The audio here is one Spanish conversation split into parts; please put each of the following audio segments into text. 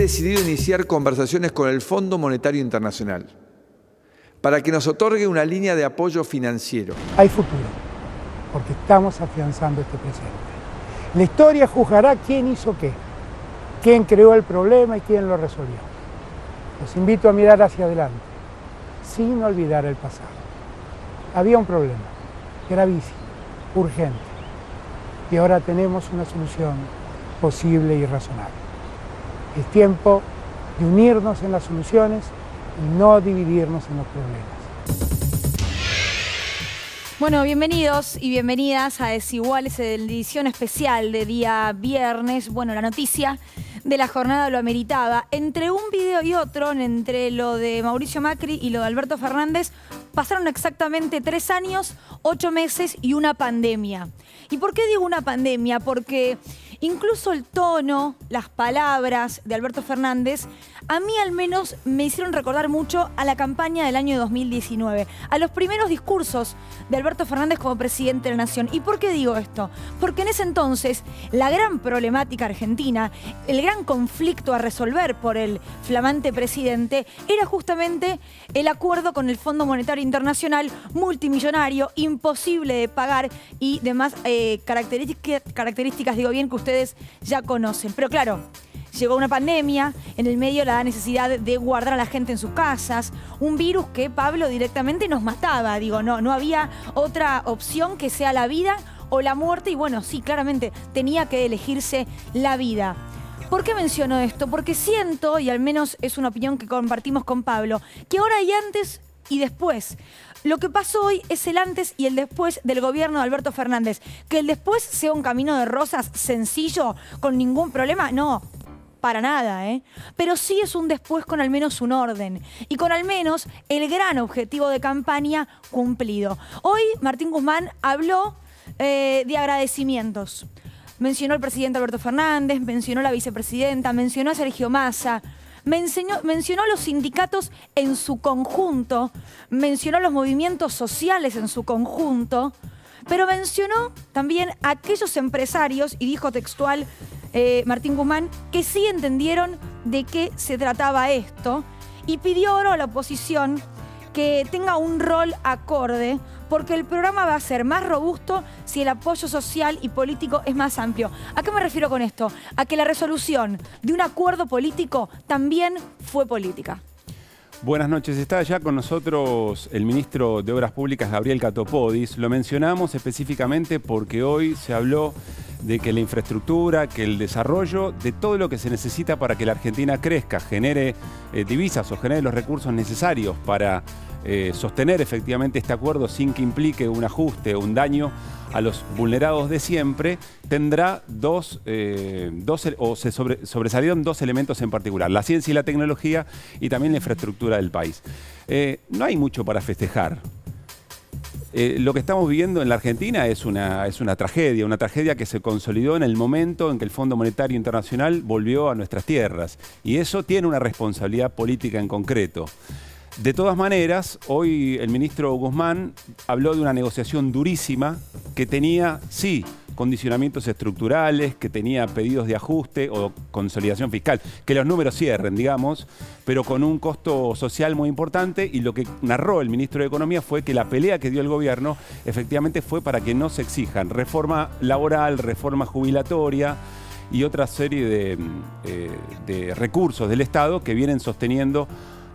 decidido iniciar conversaciones con el Fondo Monetario Internacional para que nos otorgue una línea de apoyo financiero. Hay futuro, porque estamos afianzando este presente. La historia juzgará quién hizo qué, quién creó el problema y quién lo resolvió. Los invito a mirar hacia adelante, sin olvidar el pasado. Había un problema, gravísimo, urgente, y ahora tenemos una solución posible y razonable. Es tiempo de unirnos en las soluciones y no dividirnos en los problemas. Bueno, bienvenidos y bienvenidas a Desiguales, edición especial de día viernes. Bueno, la noticia de la jornada lo ameritaba. Entre un video y otro, entre lo de Mauricio Macri y lo de Alberto Fernández, pasaron exactamente 3 años, 8 meses y una pandemia. ¿Y por qué digo una pandemia? Porque incluso el tono, las palabras de Alberto Fernández, a mí al menos me hicieron recordar mucho a la campaña del año 2019, a los primeros discursos de Alberto Fernández como presidente de la Nación. ¿Y por qué digo esto? Porque en ese entonces la gran problemática argentina, el gran conflicto a resolver por el flamante presidente, era justamente el acuerdo con el Fondo Monetario Internacional, multimillonario, imposible de pagar y demás características, digo bien, que ustedes ya conocen. Pero claro, llegó una pandemia, en el medio la necesidad de guardar a la gente en sus casas, un virus que, Pablo, directamente nos mataba. Digo, no había otra opción que sea la vida o la muerte, y bueno, sí, claramente tenía que elegirse la vida. ¿Por qué menciono esto? Porque siento, y al menos es una opinión que compartimos con Pablo, que ahora hay antes y después. Lo que pasó hoy es el antes y el después del gobierno de Alberto Fernández. Que el después sea un camino de rosas sencillo, con ningún problema, no, para nada, ¿eh? Pero sí es un después con al menos un orden y con al menos el gran objetivo de campaña cumplido. Hoy Martín Guzmán habló de agradecimientos. Mencionó al presidente Alberto Fernández, mencionó a la vicepresidenta, mencionó a Sergio Massa, mencionó a los sindicatos en su conjunto, mencionó a los movimientos sociales en su conjunto, pero mencionó también a aquellos empresarios, y dijo textual Martín Guzmán, que sí entendieron de qué se trataba esto, y pidió ahora a la oposición que tenga un rol acorde, porque el programa va a ser más robusto si el apoyo social y político es más amplio. ¿A qué me refiero con esto? A que la resolución de un acuerdo político también fue política. Buenas noches, está ya con nosotros el ministro de Obras Públicas, Gabriel Catopodis. Lo mencionamos específicamente porque hoy se habló de que la infraestructura, que el desarrollo, de todo lo que se necesita para que la Argentina crezca, genere divisas o genere los recursos necesarios para sostener efectivamente este acuerdo sin que implique un ajuste o un daño a los vulnerados de siempre, tendrá sobresalieron dos elementos en particular: la ciencia y la tecnología, y también la infraestructura del país. No hay mucho para festejar. Lo que estamos viviendo en la Argentina es una tragedia que se consolidó en el momento en que el Fondo Monetario Internacional volvió a nuestras tierras, y eso tiene una responsabilidad política en concreto. De todas maneras, hoy el ministro Guzmán habló de una negociación durísima que tenía, sí, condicionamientos estructurales, que tenía pedidos de ajuste o consolidación fiscal, que los números cierren, digamos, pero con un costo social muy importante, y lo que narró el ministro de Economía fue que la pelea que dio el gobierno efectivamente fue para que no se exijan reforma laboral, reforma jubilatoria y otra serie de recursos del Estado que vienen sosteniendo,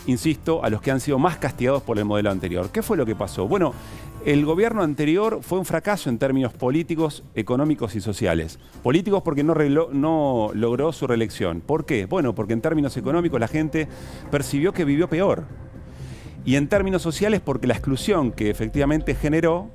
insisto, a los que han sido más castigados por el modelo anterior. ¿Qué fue lo que pasó? Bueno, el gobierno anterior fue un fracaso en términos políticos, económicos y sociales. Políticos porque no logró su reelección. ¿Por qué? Bueno, porque en términos económicos la gente percibió que vivió peor. Y en términos sociales porque la exclusión que efectivamente generó,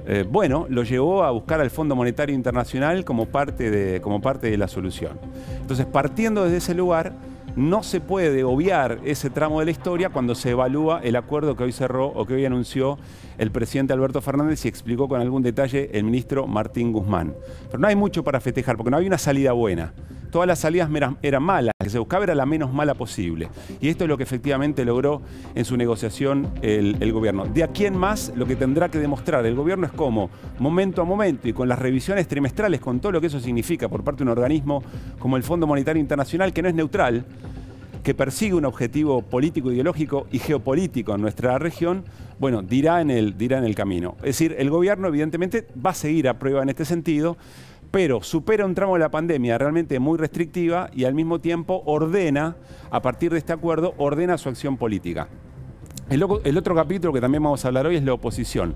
lo llevó a buscar al Fondo Monetario Internacional como parte de la solución. Entonces, partiendo desde ese lugar, no se puede obviar ese tramo de la historia cuando se evalúa el acuerdo que hoy cerró o que hoy anunció el presidente Alberto Fernández y explicó con algún detalle el ministro Martín Guzmán. Pero no hay mucho para festejar porque no hay una salida buena. Todas las salidas eran malas. se buscaba era la menos mala posible. Y esto es lo que efectivamente logró en su negociación el gobierno. De aquí en más, lo que tendrá que demostrar el gobierno es cómo, momento a momento y con las revisiones trimestrales, con todo lo que eso significa por parte de un organismo como el Fondo Monetario Internacional, que no es neutral, que persigue un objetivo político, ideológico y geopolítico en nuestra región, bueno, dirá en el camino. Es decir, el gobierno evidentemente va a seguir a prueba en este sentido, pero supera un tramo de la pandemia realmente muy restrictiva y al mismo tiempo ordena, a partir de este acuerdo, ordena su acción política. El otro capítulo que también vamos a hablar hoy es la oposición.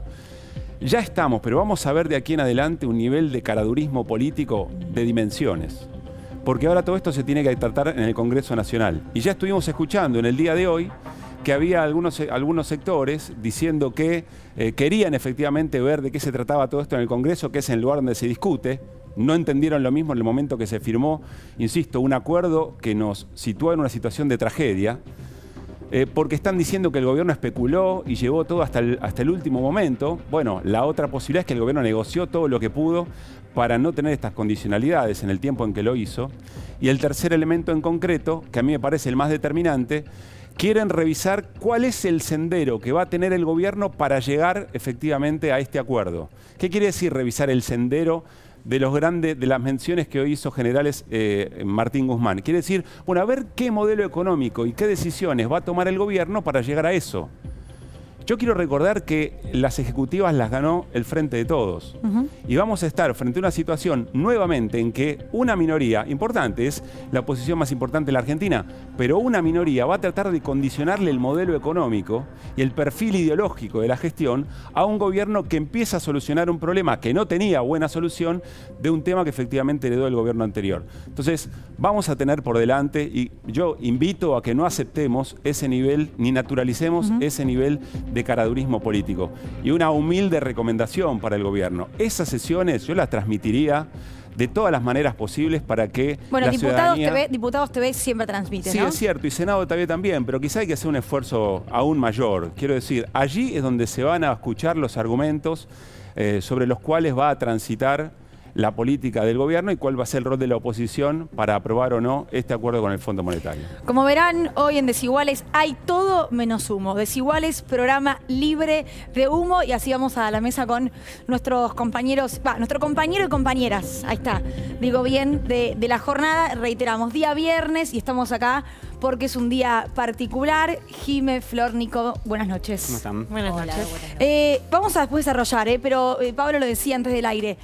Ya estamos, pero vamos a ver de aquí en adelante un nivel de caradurismo político de dimensiones. Porque ahora todo esto se tiene que tratar en el Congreso Nacional. Y ya estuvimos escuchando en el día de hoy que había algunos sectores diciendo que querían efectivamente ver de qué se trataba todo esto en el Congreso, que es el lugar donde se discute. No entendieron lo mismo en el momento que se firmó, insisto, un acuerdo que nos sitúa en una situación de tragedia, porque están diciendo que el gobierno especuló y llevó todo hasta el último momento. Bueno, la otra posibilidad es que el gobierno negoció todo lo que pudo para no tener estas condicionalidades en el tiempo en que lo hizo. Y el tercer elemento en concreto, que a mí me parece el más determinante, quieren revisar cuál es el sendero que va a tener el gobierno para llegar efectivamente a este acuerdo. ¿Qué quiere decir revisar el sendero de las menciones que hoy hizo generales Martín Guzmán? Quiere decir, bueno, a ver qué modelo económico y qué decisiones va a tomar el gobierno para llegar a eso. Yo quiero recordar que las ejecutivas las ganó el Frente de Todos. Y vamos a estar frente a una situación nuevamente en que una minoría importante, es la oposición más importante de la Argentina, pero una minoría va a tratar de condicionarle el modelo económico y el perfil ideológico de la gestión a un gobierno que empieza a solucionar un problema que no tenía buena solución de un tema que efectivamente heredó el gobierno anterior. Entonces, vamos a tener por delante, y yo invito a que no aceptemos ese nivel, ni naturalicemos ese nivel de caradurismo político. Y una humilde recomendación para el gobierno. Esas sesiones yo las transmitiría de todas las maneras posibles para que bueno, la Diputados TV siempre transmite, sí, ¿no? es cierto, y Senado TV también, pero quizá hay que hacer un esfuerzo aún mayor. Quiero decir, allí es donde se van a escuchar los argumentos sobre los cuales va a transitar la política del gobierno y cuál va a ser el rol de la oposición para aprobar o no este acuerdo con el Fondo Monetario. Como verán, hoy en Desiguales hay todo menos humo. Desiguales, programa libre de humo, y así vamos a la mesa con nuestros compañeros, nuestro compañero y compañeras, ahí está, digo bien, de la jornada. Reiteramos, día viernes y estamos acá porque es un día particular. Jime, Flor, Nico, buenas noches. ¿Cómo están? Buenas noches. Vamos a después desarrollar, pero Pablo lo decía antes del aire.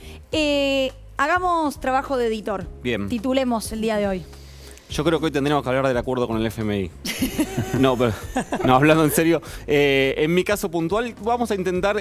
Hagamos trabajo de editor. Bien. Titulemos el día de hoy. Yo creo que hoy tendríamos que hablar del acuerdo con el FMI. No, hablando en serio. En mi caso puntual, vamos a intentar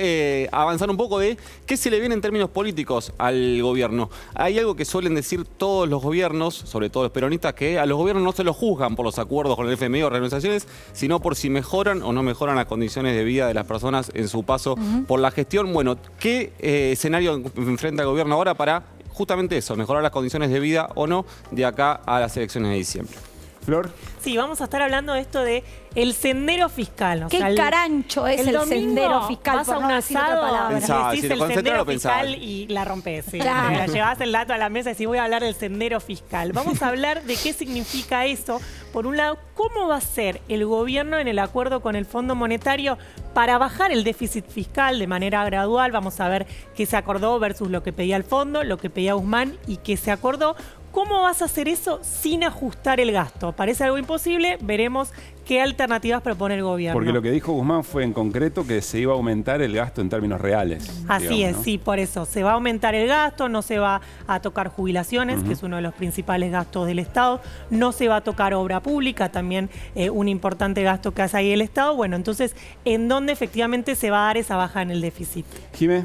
avanzar un poco de qué se le viene en términos políticos al gobierno. Hay algo que suelen decir todos los gobiernos, sobre todo los peronistas, que a los gobiernos no se los juzgan por los acuerdos con el FMI o organizaciones, sino por si mejoran o no mejoran las condiciones de vida de las personas en su paso por la gestión. Bueno, ¿qué escenario enfrenta el gobierno ahora para justamente eso, mejorar las condiciones de vida o no de acá a las elecciones de diciembre? Flor. Sí, vamos a estar hablando de esto de el sendero fiscal. ¿Qué carancho es el sendero fiscal? Vas a un asado, decís el sendero fiscal y la rompés. ¿Sí? Claro. Llevás el dato a la mesa y decís, voy a hablar del sendero fiscal. Vamos a hablar de qué significa eso. Por un lado, ¿cómo va a ser el gobierno en el acuerdo con el Fondo Monetario para bajar el déficit fiscal de manera gradual? Vamos a ver qué se acordó versus lo que pedía el fondo, lo que pedía Guzmán y qué se acordó. ¿Cómo vas a hacer eso sin ajustar el gasto? Parece algo imposible, veremos qué alternativas propone el gobierno. Porque lo que dijo Guzmán fue en concreto que se iba a aumentar el gasto en términos reales. Así digamos, es, ¿no? sí, por eso. Se va a aumentar el gasto, no se va a tocar jubilaciones, que es uno de los principales gastos del Estado, no se va a tocar obra pública, también un importante gasto que hace ahí el Estado. Bueno, entonces, ¿en dónde efectivamente se va a dar esa baja en el déficit? Jimé.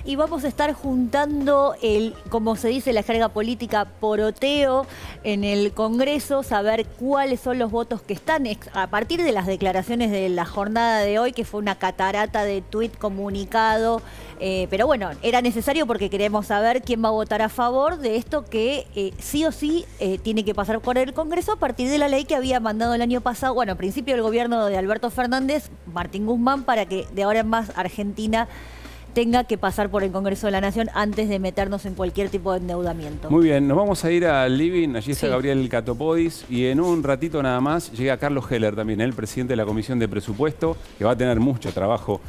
Y vamos a estar juntando como se dice, la jerga política, poroteo en el Congreso, saber cuáles son los votos que están a partir de las declaraciones de la jornada de hoy, que fue una catarata de tuit, comunicado, pero bueno, era necesario porque queremos saber quién va a votar a favor de esto que sí o sí tiene que pasar por el Congreso a partir de la ley que había mandado el año pasado, bueno, a principio del gobierno de Alberto Fernández, Martín Guzmán, para que de ahora en más Argentina tenga que pasar por el Congreso de la Nación antes de meternos en cualquier tipo de endeudamiento. Muy bien, nos vamos a ir al living, allí está Sí. Gabriel Catopodis y en un ratito nada más llega Carlos Heller también, el presidente de la Comisión de Presupuesto, que va a tener mucho trabajo,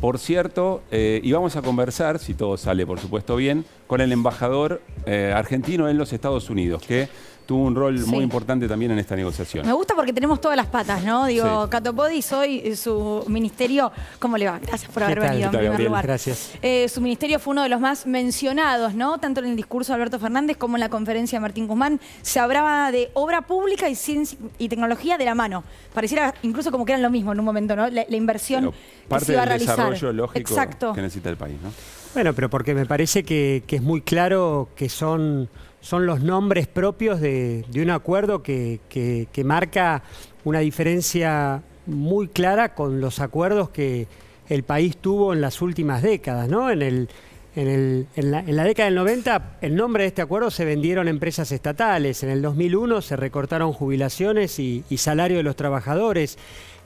por cierto, y vamos a conversar, si todo sale por supuesto bien, con el embajador argentino en los Estados Unidos, que tuvo un rol Sí. muy importante también en esta negociación. Me gusta porque tenemos todas las patas, ¿no? Digo, Sí. Catopodis, hoy su ministerio, ¿cómo le va? Gracias por haber ¿Qué tal? venido en ¿Qué tal, primer Gabriel? lugar. Gracias. Su ministerio fue uno de los más mencionados, ¿no? Tanto en el discurso de Alberto Fernández como en la conferencia de Martín Guzmán. Se hablaba de obra pública y ciencia y tecnología de la mano. Pareciera incluso como que eran lo mismo en un momento, ¿no? La inversión Pero que parte se iba a del realizar. desarrollo lógico Exacto. que necesita el país, ¿no? Bueno, pero porque me parece que es muy claro que son los nombres propios de un acuerdo que marca una diferencia muy clara con los acuerdos que el país tuvo en las últimas décadas, ¿no? En la década del 90, el nombre de este acuerdo se vendieron empresas estatales. En el 2001 se recortaron jubilaciones y salario de los trabajadores.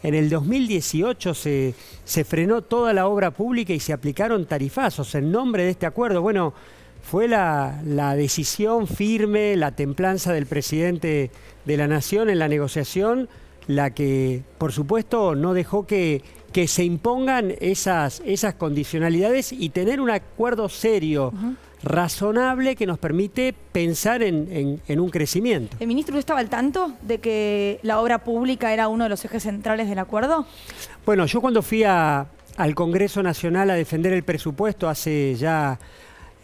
En el 2018 se frenó toda la obra pública y se aplicaron tarifazos en nombre de este acuerdo. Bueno, fue la decisión firme, la templanza del presidente de la Nación en la negociación la que, por supuesto, no dejó que se impongan esas condicionalidades y tener un acuerdo serio, razonable, que nos permite pensar en un crecimiento. ¿El ministro estaba al tanto de que la obra pública era uno de los ejes centrales del acuerdo? Bueno, yo cuando fui al Congreso Nacional a defender el presupuesto hace ya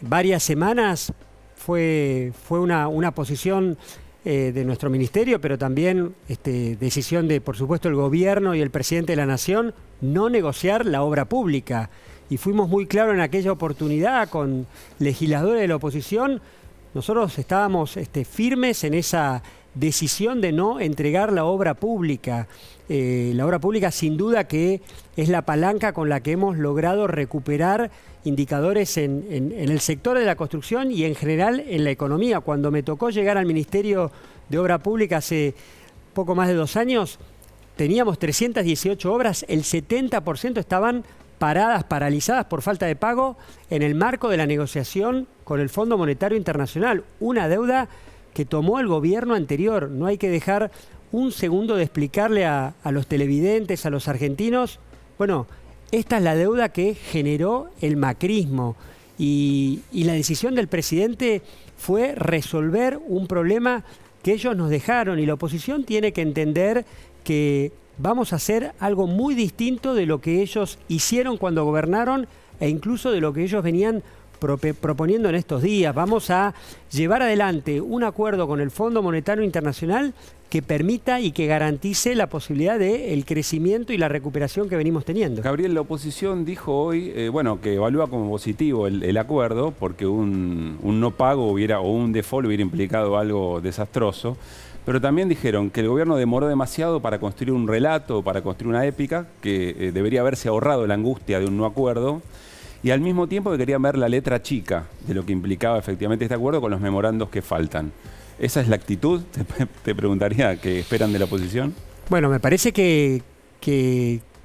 varias semanas, fue una posición de nuestro ministerio, pero también decisión de, por supuesto, el gobierno y el presidente de la Nación, no negociar la obra pública. Y fuimos muy claros en aquella oportunidad con legisladores de la oposición. Nosotros estábamos firmes en esa decisión de no entregar la obra pública. La obra pública sin duda que es la palanca con la que hemos logrado recuperar indicadores en el sector de la construcción y en general en la economía. Cuando me tocó llegar al Ministerio de Obra Pública hace poco más de 2 años, teníamos 318 obras, el 70% estaban paradas, paralizadas por falta de pago en el marco de la negociación con el Fondo Monetario Internacional, una deuda que tomó el gobierno anterior. No hay que dejar un segundo de explicarle a los televidentes, a los argentinos, bueno, esta es la deuda que generó el macrismo y la decisión del presidente fue resolver un problema que ellos nos dejaron y la oposición tiene que entender que vamos a hacer algo muy distinto de lo que ellos hicieron cuando gobernaron e incluso de lo que ellos venían proponiendo en estos días. Vamos a llevar adelante un acuerdo con el Fondo Monetario Internacional que permita y que garantice la posibilidad del crecimiento y la recuperación que venimos teniendo. Gabriel, la oposición dijo hoy, que evalúa como positivo el acuerdo porque un no pago o un default hubiera implicado algo desastroso. Pero también dijeron que el gobierno demoró demasiado para construir un relato, para construir una épica, que debería haberse ahorrado la angustia de un no acuerdo, y al mismo tiempo que querían ver la letra chica de lo que implicaba efectivamente este acuerdo con los memorandos que faltan. ¿Esa es la actitud, te preguntaría, que esperan de la oposición? Bueno, me parece que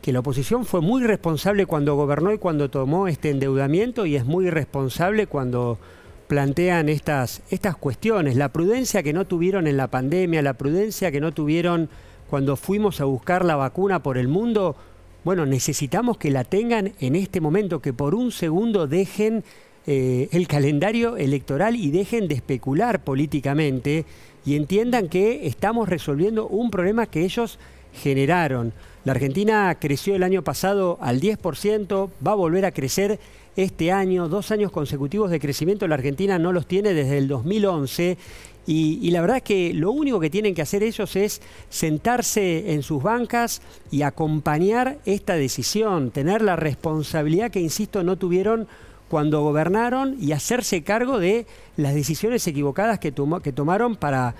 la oposición fue muy responsable cuando gobernó y cuando tomó este endeudamiento y es muy irresponsable cuando plantean estas cuestiones. La prudencia que no tuvieron en la pandemia, la prudencia que no tuvieron cuando fuimos a buscar la vacuna por el mundo, bueno, necesitamos que la tengan en este momento, que por un segundo dejen el calendario electoral y dejen de especular políticamente y entiendan que estamos resolviendo un problema que ellos generaron. La Argentina creció el año pasado al 10%, va a volver a crecer este año, 2 años consecutivos de crecimiento. La Argentina no los tiene desde el 2011 y la verdad es que lo único que tienen que hacer ellos es sentarse en sus bancas y acompañar esta decisión, tener la responsabilidad que, insisto, no tuvieron cuando gobernaron y hacerse cargo de las decisiones equivocadas que tomaron para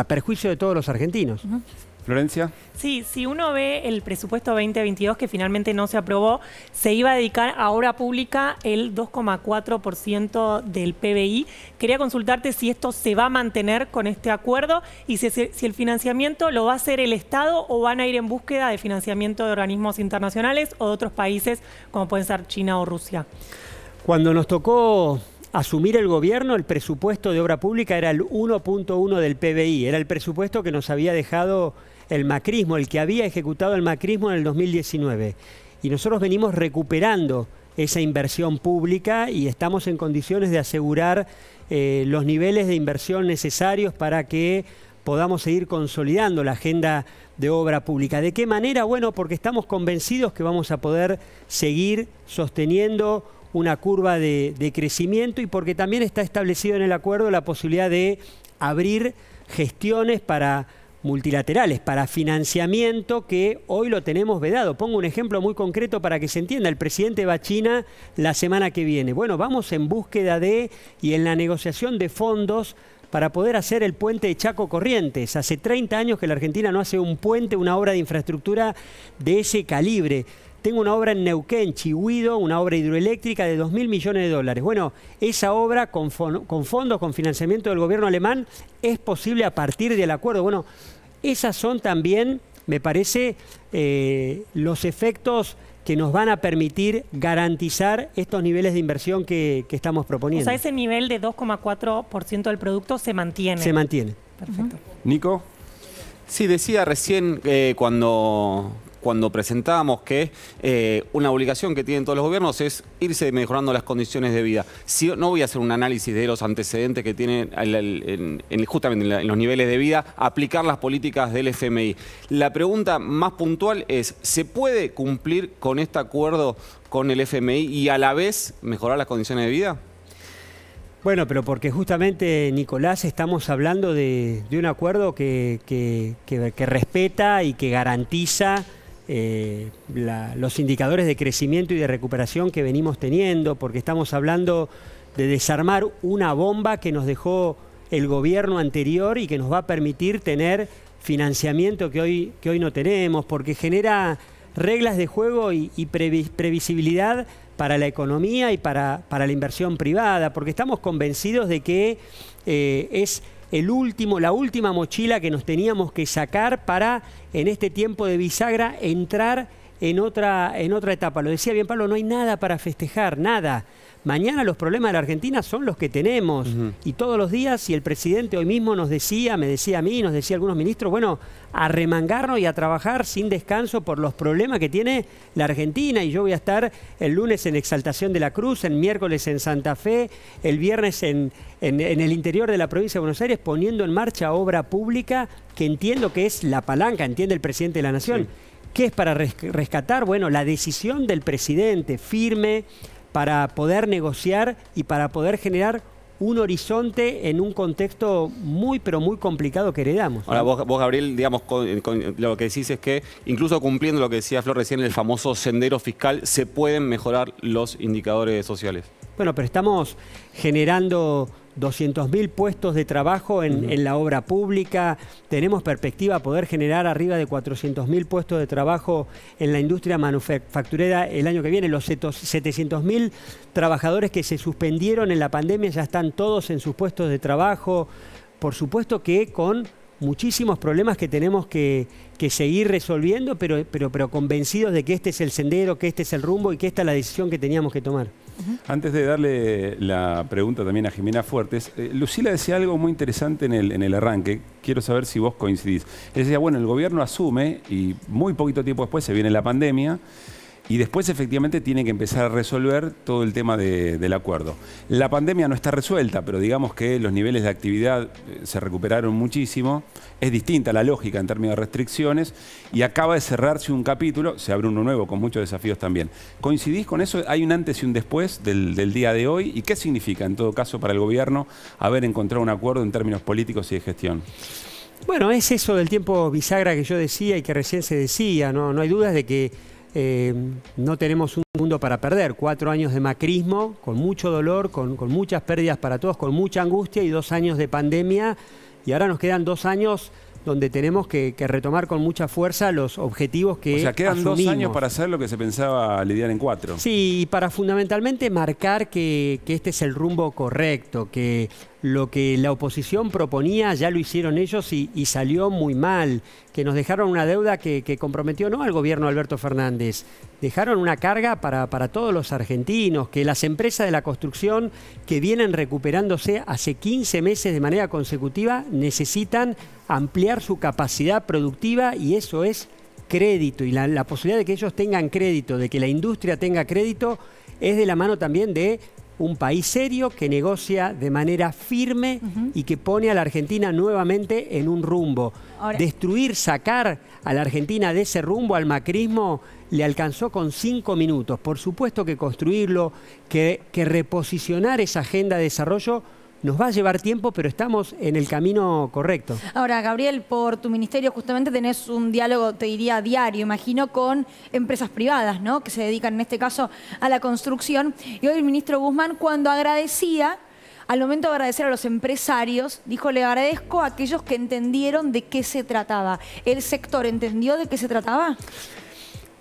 perjuicio de todos los argentinos. Florencia. Sí, si uno ve el presupuesto 2022 que finalmente no se aprobó, se iba a dedicar a obra pública el 2,4% del PBI. Quería consultarte si esto se va a mantener con este acuerdo y si el financiamiento lo va a hacer el Estado o van a ir en búsqueda de financiamiento de organismos internacionales o de otros países como pueden ser China o Rusia. Cuando nos tocó asumir el gobierno, el presupuesto de obra pública era el 1.1 del PBI, era el presupuesto que nos había dejado el macrismo, el que había ejecutado el macrismo en el 2019. Y nosotros venimos recuperando esa inversión pública y estamos en condiciones de asegurar los niveles de inversión necesarios para que podamos seguir consolidando la agenda de obra pública. ¿De qué manera? Bueno, porque estamos convencidos que vamos a poder seguir sosteniendo una curva de crecimiento y porque también está establecido en el acuerdo la posibilidad de abrir gestiones para multilaterales, para financiamiento que hoy lo tenemos vedado. Pongo un ejemplo muy concreto para que se entienda. El presidente va a China la semana que viene. Bueno, vamos en búsqueda de y en la negociación de fondos para poder hacer el puente de Chaco Corrientes. Hace 30 años que la Argentina no hace un puente, una obra de infraestructura de ese calibre. Tengo una obra en Neuquén, Chihuido, una obra hidroeléctrica de 2.000 millones de dólares. Bueno, esa obra con fondos, con financiamiento del gobierno alemán, es posible a partir del acuerdo. Bueno, esas son también, me parece, los efectos que nos van a permitir garantizar estos niveles de inversión que estamos proponiendo. O sea, ese nivel de 2,4% del producto se mantiene. Se mantiene. Perfecto. Nico. Sí, decía recién cuando presentábamos que una obligación que tienen todos los gobiernos es irse mejorando las condiciones de vida. No voy a hacer un análisis de los antecedentes que tienen justamente en los niveles de vida, aplicar las políticas del FMI. La pregunta más puntual es, ¿se puede cumplir con este acuerdo con el FMI y a la vez mejorar las condiciones de vida? Bueno, pero porque justamente, Nicolás, estamos hablando de un acuerdo que respeta y que garantiza los indicadores de crecimiento y de recuperación que venimos teniendo, porque estamos hablando de desarmar una bomba que nos dejó el gobierno anterior y que nos va a permitir tener financiamiento que hoy no tenemos, porque genera reglas de juego y previsibilidad para la economía y para la inversión privada, porque estamos convencidos de que es la última mochila que nos teníamos que sacar para, en este tiempo de bisagra, entrar en otra etapa. Lo decía bien Pablo, no hay nada para festejar, nada. Mañana los problemas de la Argentina son los que tenemos. Y todos los días, y el presidente hoy mismo me decía a mí, nos decía a algunos ministros, bueno, a remangarnos y a trabajar sin descanso por los problemas que tiene la Argentina. Y yo voy a estar el lunes en Exaltación de la Cruz, el miércoles en Santa Fe, el viernes en el interior de la provincia de Buenos Aires, poniendo en marcha obra pública que entiendo que es la palanca, entiende el presidente de la Nación. Sí. ¿Qué es para rescatar? Bueno, la decisión del presidente firme para poder negociar y para poder generar un horizonte en un contexto muy, pero muy complicado que heredamos, ¿no? Ahora vos Gabriel, digamos, con lo que decís es que incluso cumpliendo lo que decía Flor recién, el famoso sendero fiscal, se pueden mejorar los indicadores sociales. Bueno, pero estamos generando 200.000 puestos de trabajo en la obra pública. Tenemos perspectiva de poder generar arriba de 400.000 puestos de trabajo en la industria manufacturera el año que viene. Los 700.000 trabajadores que se suspendieron en la pandemia ya están todos en sus puestos de trabajo. Por supuesto que con muchísimos problemas que tenemos que seguir resolviendo, pero convencidos de que este es el sendero, que este es el rumbo y que esta es la decisión que teníamos que tomar. Antes de darle la pregunta también a Jimena Fuertes, Lucila decía algo muy interesante en el arranque. Quiero saber si vos coincidís. Ella decía, bueno, el gobierno asume y muy poquito tiempo después se viene la pandemia y después efectivamente tiene que empezar a resolver todo el tema del acuerdo. La pandemia no está resuelta, pero digamos que los niveles de actividad se recuperaron muchísimo. Es distinta la lógica en términos de restricciones y acaba de cerrarse un capítulo, se abre uno nuevo con muchos desafíos también. ¿Coincidís con eso? ¿Hay un antes y un después del día de hoy? ¿Y qué significa en todo caso para el gobierno haber encontrado un acuerdo en términos políticos y de gestión? Bueno, es eso del tiempo bisagra que yo decía y que recién se decía, no hay dudas de que no tenemos un mundo para perder. 4 años de macrismo, con mucho dolor, con muchas pérdidas para todos, con mucha angustia y 2 años de pandemia. Y ahora nos quedan 2 años donde tenemos que retomar con mucha fuerza los objetivos que asumimos. O sea, quedan 2 años para hacer lo que se pensaba lidiar en 4. Sí, y para fundamentalmente marcar que este es el rumbo correcto, que lo que la oposición proponía ya lo hicieron ellos y salió muy mal, que nos dejaron una deuda que comprometió no al gobierno de Alberto Fernández, dejaron una carga para todos los argentinos, que las empresas de la construcción que vienen recuperándose hace 15 meses de manera consecutiva necesitan ampliar su capacidad productiva y eso es crédito y la posibilidad de que ellos tengan crédito, de que la industria tenga crédito, es de la mano también de un país serio que negocia de manera firme y que pone a la Argentina nuevamente en un rumbo. Ahora, destruir, sacar a la Argentina de ese rumbo al macrismo le alcanzó con 5 minutos. Por supuesto que construirlo, que reposicionar esa agenda de desarrollo nos va a llevar tiempo, pero estamos en el camino correcto. Ahora, Gabriel, por tu ministerio justamente tenés un diálogo, te diría, diario, imagino, con empresas privadas, ¿no? Que se dedican en este caso a la construcción. Y hoy el ministro Guzmán, cuando agradecía, al momento de agradecer a los empresarios, dijo, le agradezco a aquellos que entendieron de qué se trataba. ¿El sector entendió de qué se trataba?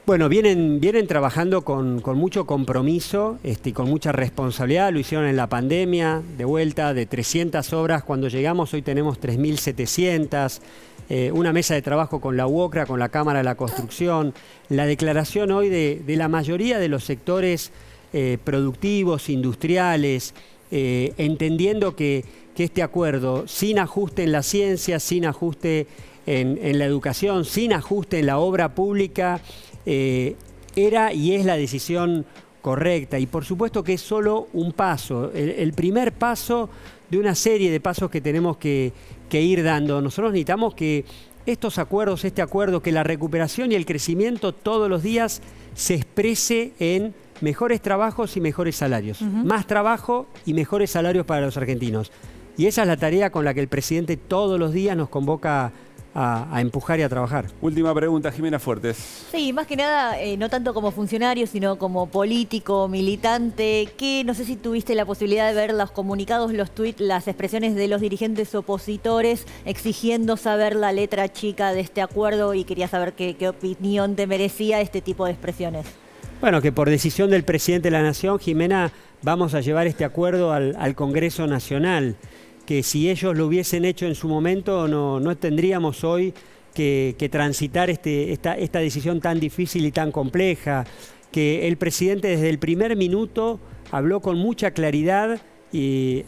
Bueno, vienen trabajando con mucho compromiso y con mucha responsabilidad. Lo hicieron en la pandemia, de vuelta, de 300 obras. Cuando llegamos hoy tenemos 3.700. Una mesa de trabajo con la UOCRA, con la Cámara de la Construcción. La declaración hoy de la mayoría de los sectores productivos, industriales, entendiendo que este acuerdo, sin ajuste en la ciencia, sin ajuste en la educación, sin ajuste en la obra pública, era y es la decisión correcta. Y por supuesto que es solo un paso, el primer paso de una serie de pasos que tenemos que ir dando. Nosotros necesitamos que estos acuerdos, este acuerdo, que la recuperación y el crecimiento todos los días se exprese en mejores trabajos y mejores salarios. Más trabajo y mejores salarios para los argentinos. Y esa es la tarea con la que el presidente todos los días nos convoca a empujar y a trabajar. Última pregunta, Jimena Fuertes. Sí, más que nada, no tanto como funcionario, sino como político, militante, que no sé si tuviste la posibilidad de ver los comunicados, los tweets, las expresiones de los dirigentes opositores exigiendo saber la letra chica de este acuerdo y quería saber qué opinión te merecía este tipo de expresiones. Bueno, que por decisión del presidente de la Nación, Jimena, vamos a llevar este acuerdo al Congreso Nacional, que si ellos lo hubiesen hecho en su momento no tendríamos hoy que transitar esta decisión tan difícil y tan compleja, que el presidente desde el primer minuto habló con mucha claridad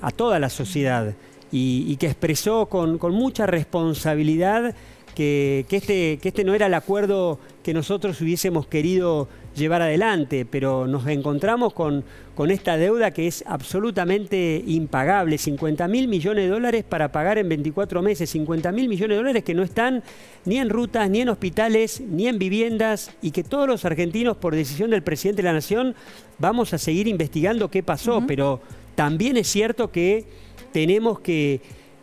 a toda la sociedad y que expresó con mucha responsabilidad que este no era el acuerdo que nosotros hubiésemos querido llevar adelante, pero nos encontramos con esta deuda que es absolutamente impagable, 50.000 millones de dólares para pagar en 24 meses, 50.000 millones de dólares que no están ni en rutas, ni en hospitales, ni en viviendas, y que todos los argentinos, por decisión del presidente de la Nación, vamos a seguir investigando qué pasó, pero también es cierto que tenemos que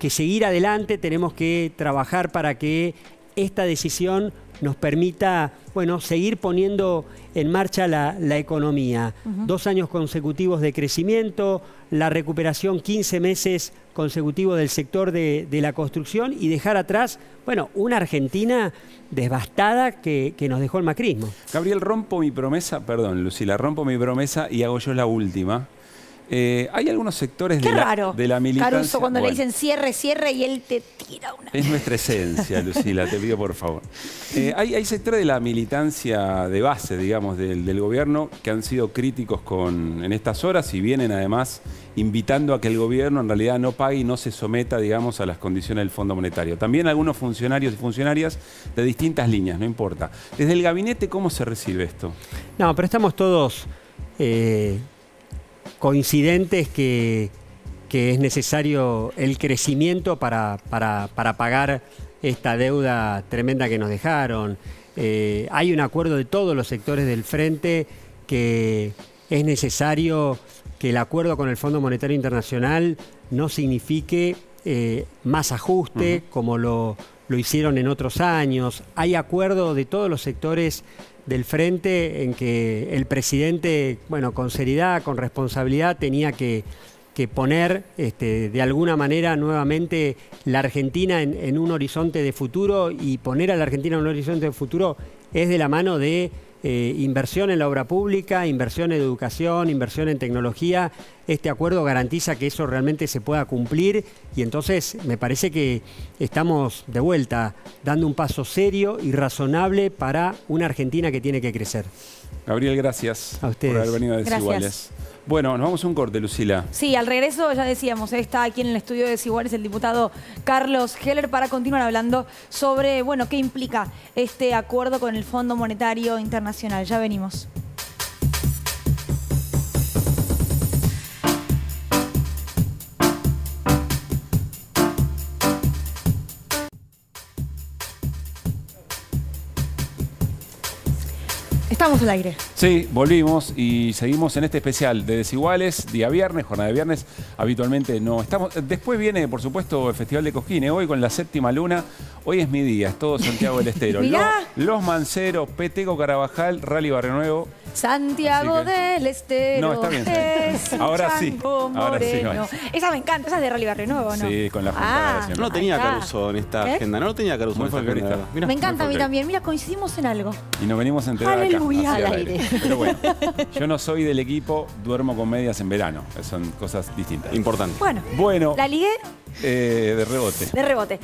seguir adelante, tenemos que trabajar para que esta decisión nos permita, bueno, seguir poniendo en marcha la economía. 2 años consecutivos de crecimiento, la recuperación 15 meses consecutivos del sector de la construcción y dejar atrás, bueno, una Argentina devastada que nos dejó el macrismo. Gabriel, rompo mi promesa, perdón, Lucila, rompo mi promesa y hago yo la última. Hay algunos sectores de la militancia... Caruso, cuando le dicen cierre, cierre, y él te tira una... Es nuestra esencia, Lucila, te pido por favor. Hay sectores de la militancia de base, digamos, del gobierno que han sido críticos en estas horas y vienen además invitando a que el gobierno en realidad no pague y no se someta, digamos, a las condiciones del Fondo Monetario. También algunos funcionarios y funcionarias de distintas líneas, no importa. Desde el gabinete, ¿cómo se recibe esto? No, pero estamos todos... coincidentes que es necesario el crecimiento para pagar esta deuda tremenda que nos dejaron. Hay un acuerdo de todos los sectores del frente que es necesario que el acuerdo con el Fondo Monetario Internacional no signifique más ajuste como lo hicieron en otros años. Hay acuerdo de todos los sectores del frente en que el presidente, bueno, con seriedad, con responsabilidad, tenía que poner de alguna manera nuevamente la Argentina en un horizonte de futuro, y poner a la Argentina en un horizonte de futuro es de la mano de inversión en la obra pública, inversión en educación, inversión en tecnología. Este acuerdo garantiza que eso realmente se pueda cumplir y entonces me parece que estamos de vuelta dando un paso serio y razonable para una Argentina que tiene que crecer. Gabriel, gracias a ustedes por haber venido a Desiguales. Gracias. Bueno, nos vamos a un corte, Lucila. Sí, al regreso ya decíamos, está aquí en el estudio de Desiguales el diputado Carlos Heller para continuar hablando sobre, bueno, qué implica este acuerdo con el Fondo Monetario Internacional. Ya venimos. Estamos al aire. Sí, volvimos y seguimos en este especial de Desiguales, día viernes, jornada de viernes. Habitualmente no estamos. Después viene, por supuesto, el Festival de Cosquín. Hoy con la séptima luna. Hoy es mi día, es todo Santiago del Estero. Los Manceros, Peteco Carabajal, Rally Barrio Nuevo. Santiago del Estero. No, está bien. Ahora sí. Ahora sí. Esa me encanta, esa es de Rally Barrio Nuevo, ¿no? Sí, con la Junta. No lo tenía Caruso en esta agenda. No lo tenía Caruso en esta agenda. Me encanta a mí también. Mira, coincidimos en algo. Y nos venimos a enterar Aleluya. acá. Al aire. Pero bueno, yo no soy del equipo, duermo con medias en verano. Son cosas distintas. Importante. Bueno, ¿la ligué? De rebote. De rebote.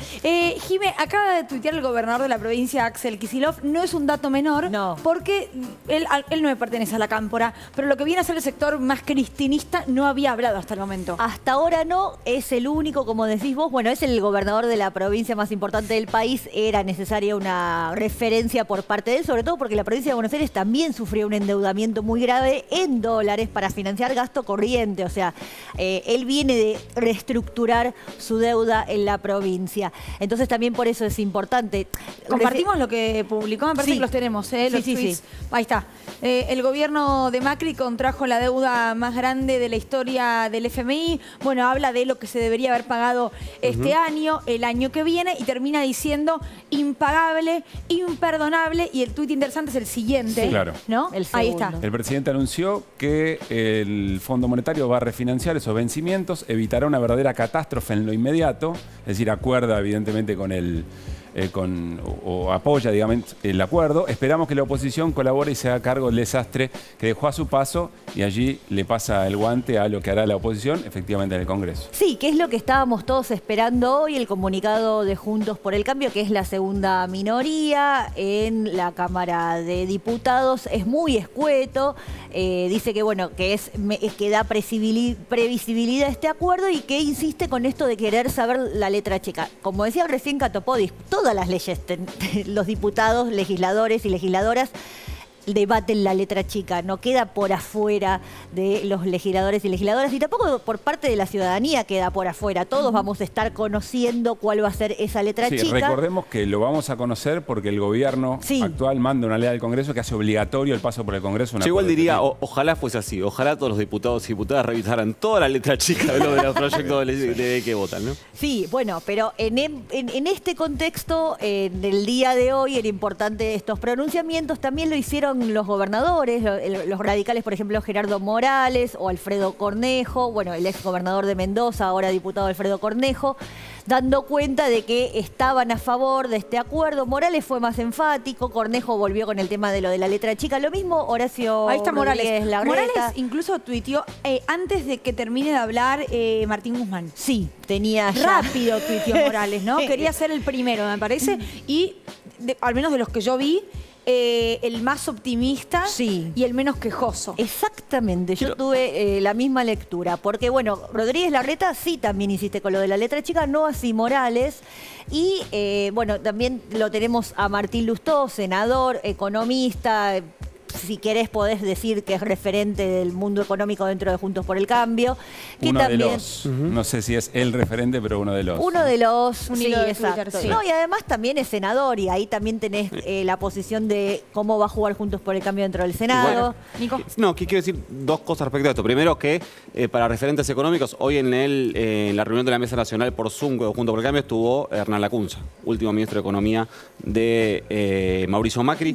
Jimé, acaba de tuitear el gobernador de la provincia, Axel Kicillof. No es un dato menor, porque él no me pertenece a la cámpora, pero lo que viene a ser el sector más cristinista no había hablado hasta el momento. Hasta ahora no, es el único, como decís vos, bueno, es el gobernador de la provincia más importante del país, era necesaria una referencia por parte de él, sobre todo porque la provincia de Buenos Aires también sufrió un endeudamiento muy grave en dólares para financiar gasto corriente, o sea, él viene de reestructurar su deuda en la provincia. Entonces también por eso es importante. Compartimos lo que publicó, me parece que los tenemos, los tweets. Ahí está. El gobierno de Macri contrajo la deuda más grande de la historia del FMI. Bueno, habla de lo que se debería haber pagado este año, el año que viene, y termina diciendo impagable, imperdonable, y el tuit interesante es el siguiente. Sí, claro. ¿No? Ahí está. El presidente anunció que el Fondo Monetario va a refinanciar esos vencimientos, evitará una verdadera catástrofe en lo inmediato, es decir, acuerda evidentemente con el o apoya, digamos, el acuerdo. Esperamos que la oposición colabore y se haga cargo del desastre que dejó a su paso y allí le pasa el guante a lo que hará la oposición, efectivamente, en el Congreso. Sí, que es lo que estábamos todos esperando hoy, el comunicado de Juntos por el Cambio, que es la segunda minoría en la Cámara de Diputados, es muy escueto, dice que bueno, que que da previsibilidad a este acuerdo y que insiste con esto de querer saber la letra chica. Como decía recién Catopodis, todas las leyes, los diputados, legisladores y legisladoras debaten la letra chica, no queda por afuera de los legisladores y legisladoras y tampoco por parte de la ciudadanía queda por afuera. Todos vamos a estar conociendo cuál va a ser esa letra chica. Recordemos que lo vamos a conocer porque el gobierno actual manda una ley al Congreso que hace obligatorio el paso por el Congreso. Yo igual diría, ojalá fuese así, ojalá todos los diputados y diputadas revisaran toda la letra chica de los proyectos de ley que votan, ¿no? Sí, bueno, pero en este contexto, en el día de hoy, era importante estos pronunciamientos, también lo hicieron los gobernadores, los radicales, por ejemplo, Gerardo Morales o Alfredo Cornejo, bueno, el ex gobernador de Mendoza, ahora diputado Alfredo Cornejo, dando cuenta de que estaban a favor de este acuerdo. Morales fue más enfático, Cornejo volvió con el tema de lo de la letra chica. Lo mismo Horacio Ahí está Morales. Larreta. Morales incluso tuiteó antes de que termine de hablar Martín Guzmán. Sí, tenía ya. Rápido tuiteó Morales, ¿no? Quería ser el primero, me parece, y al menos de los que yo vi, el más optimista y el menos quejoso. Exactamente, yo tuve la misma lectura, porque bueno, Rodríguez Larreta sí también insiste con lo de la letra chica, no así Morales, y bueno, también lo tenemos a Martín Lustó, senador, economista, si querés podés decir que es referente del mundo económico dentro de Juntos por el Cambio. Que uno también, de los, no sé si es el referente, pero uno de los. Uno de los, sí, exacto. No, y además también es senador y ahí también tenés la posición de cómo va a jugar Juntos por el Cambio dentro del Senado. Nico. No, que quiero decir dos cosas respecto a esto. Primero que para referentes económicos, hoy en la reunión de la Mesa Nacional por Zoom de Juntos por el Cambio estuvo Hernán Lacunza, último ministro de Economía de Mauricio Macri.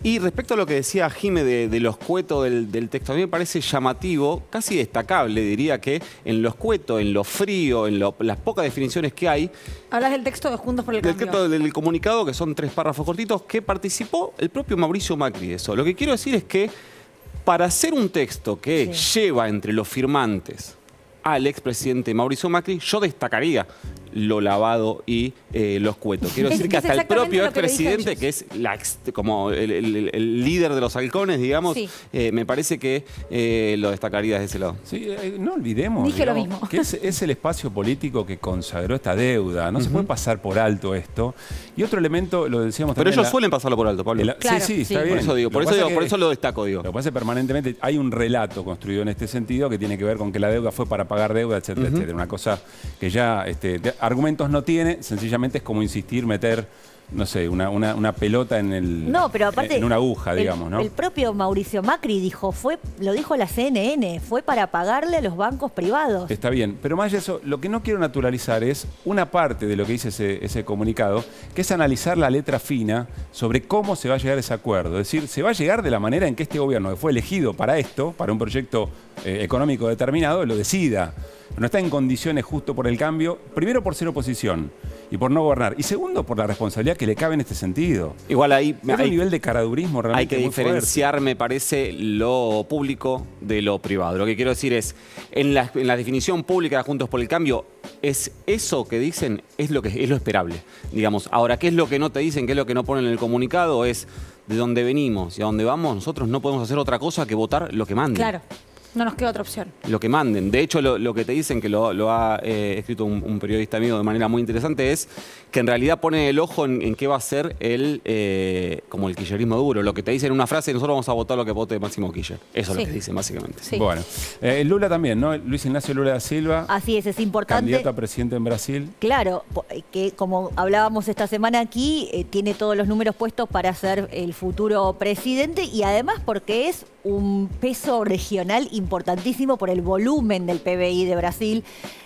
Y respecto a lo que decía Jime de lo escueto del texto, a mí me parece llamativo, casi destacable, diría que en lo escueto, en lo frío, en las pocas definiciones que hay. Hablas del texto de Juntos por el Cambio. Del texto del comunicado, que son 3 párrafos cortitos, que participó el propio Mauricio Macri de eso. Lo que quiero decir es que para hacer un texto que lleva entre los firmantes al expresidente Mauricio Macri, yo destacaría lo lavado y lo escueto. Quiero decir que hasta el propio expresidente, que es como el líder de los halcones, digamos, me parece que lo destacaría de ese lado. Sí, no olvidemos que es el espacio político que consagró esta deuda. No se puede pasar por alto esto. Y otro elemento, lo decíamos también... Pero ellos suelen pasarlo por alto, Pablo. Claro, sí, está bien. Por eso lo destaco, digo. Lo que pasa es que permanentemente hay un relato construido en este sentido que tiene que ver con que la deuda fue para pagar deuda, etcétera, etcétera. Una cosa que ya... argumentos no tiene, sencillamente es como insistir, meter, no sé, una pelota en no, pero aparte, en una aguja, digamos, ¿no? El propio Mauricio Macri lo dijo la CNN, fue para pagarle a los bancos privados. Está bien, pero más de eso, lo que no quiero naturalizar es una parte de lo que dice ese comunicado, que es analizar la letra fina sobre cómo se va a llegar a ese acuerdo. Es decir, se va a llegar de la manera en que este gobierno, que fue elegido para esto, para un proyecto económico determinado, lo decida. No está en condiciones justo por el cambio, primero por ser oposición y por no gobernar, y segundo por la responsabilidad que le cabe en este sentido. Igual ahí hay un nivel de caradurismo realmente hay que muy diferenciar, fuerte. me parece, lo público de lo privado. Lo que quiero decir es, en la definición pública de Juntos por el Cambio, es eso que dicen, es lo esperable, digamos. Ahora, ¿qué es lo que no te dicen, qué es lo que no ponen en el comunicado? Es de dónde venimos y a dónde vamos, nosotros no podemos hacer otra cosa que votar lo que manden. Claro. No nos queda otra opción. Lo que manden. De hecho, lo que te dicen, que lo ha escrito un periodista amigo de manera muy interesante, es que en realidad pone el ojo en qué va a ser como el kirchnerismo duro. Lo que te dicen en una frase, nosotros vamos a votar lo que vote Máximo Kirchner. Eso es lo que dicen, básicamente. Sí. Bueno, Lula también, ¿no? Luis Ignacio Lula da Silva. Así es importante. Candidato a presidente en Brasil. Claro, que como hablábamos esta semana aquí, tiene todos los números puestos para ser el futuro presidente y además porque es un peso regional importantísimo por el volumen del PBI de Brasil.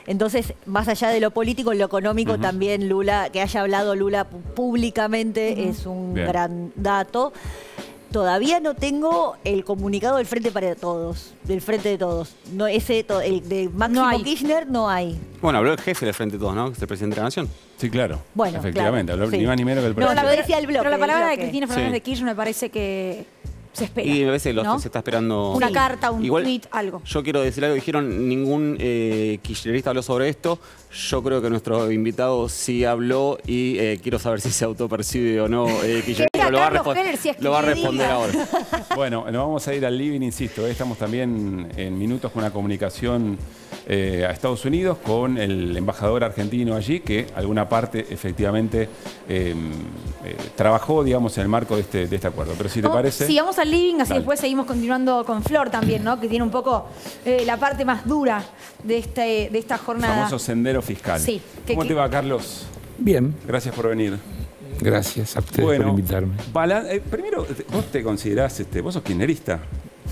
Entonces, más allá de lo político, en lo económico también Lula, que haya hablado Lula públicamente es un gran dato. Todavía no tengo el comunicado del Frente para Todos, del Frente de Todos. No, el de Máximo Kirchner no hay. Bueno, habló el jefe del Frente de Todos, ¿no? Que es el presidente de la Nación. Sí, claro. Bueno, efectivamente, claro, habló ni más ni menos que el presidente. No, lo decía el bloque. Pero la palabra de Cristina Fernández de Kirchner me parece que se espera. Y a veces ¿no? se está esperando... Una carta, un tweet, algo. Yo quiero decir algo, dijeron, ningún kirchnerista habló sobre esto. Yo creo que nuestro invitado sí habló y quiero saber si se autopercibe o no kirchnerista. Lo va a responder ahora. Bueno, nos vamos a ir al living, insisto. Estamos también en minutos con una comunicación a Estados Unidos con el embajador argentino allí, que alguna parte efectivamente trabajó, digamos, en el marco de este acuerdo. Pero si te parece... Sí, vamos al living, así después seguimos continuando con Flor también, ¿no? Que tiene un poco la parte más dura de esta jornada. El famoso sendero fiscal. Sí. ¿Cómo te va, Carlos? Bien. Gracias por venir. Gracias a ustedes por invitarme. Primero, ¿vos te considerás, vos sos kirchnerista?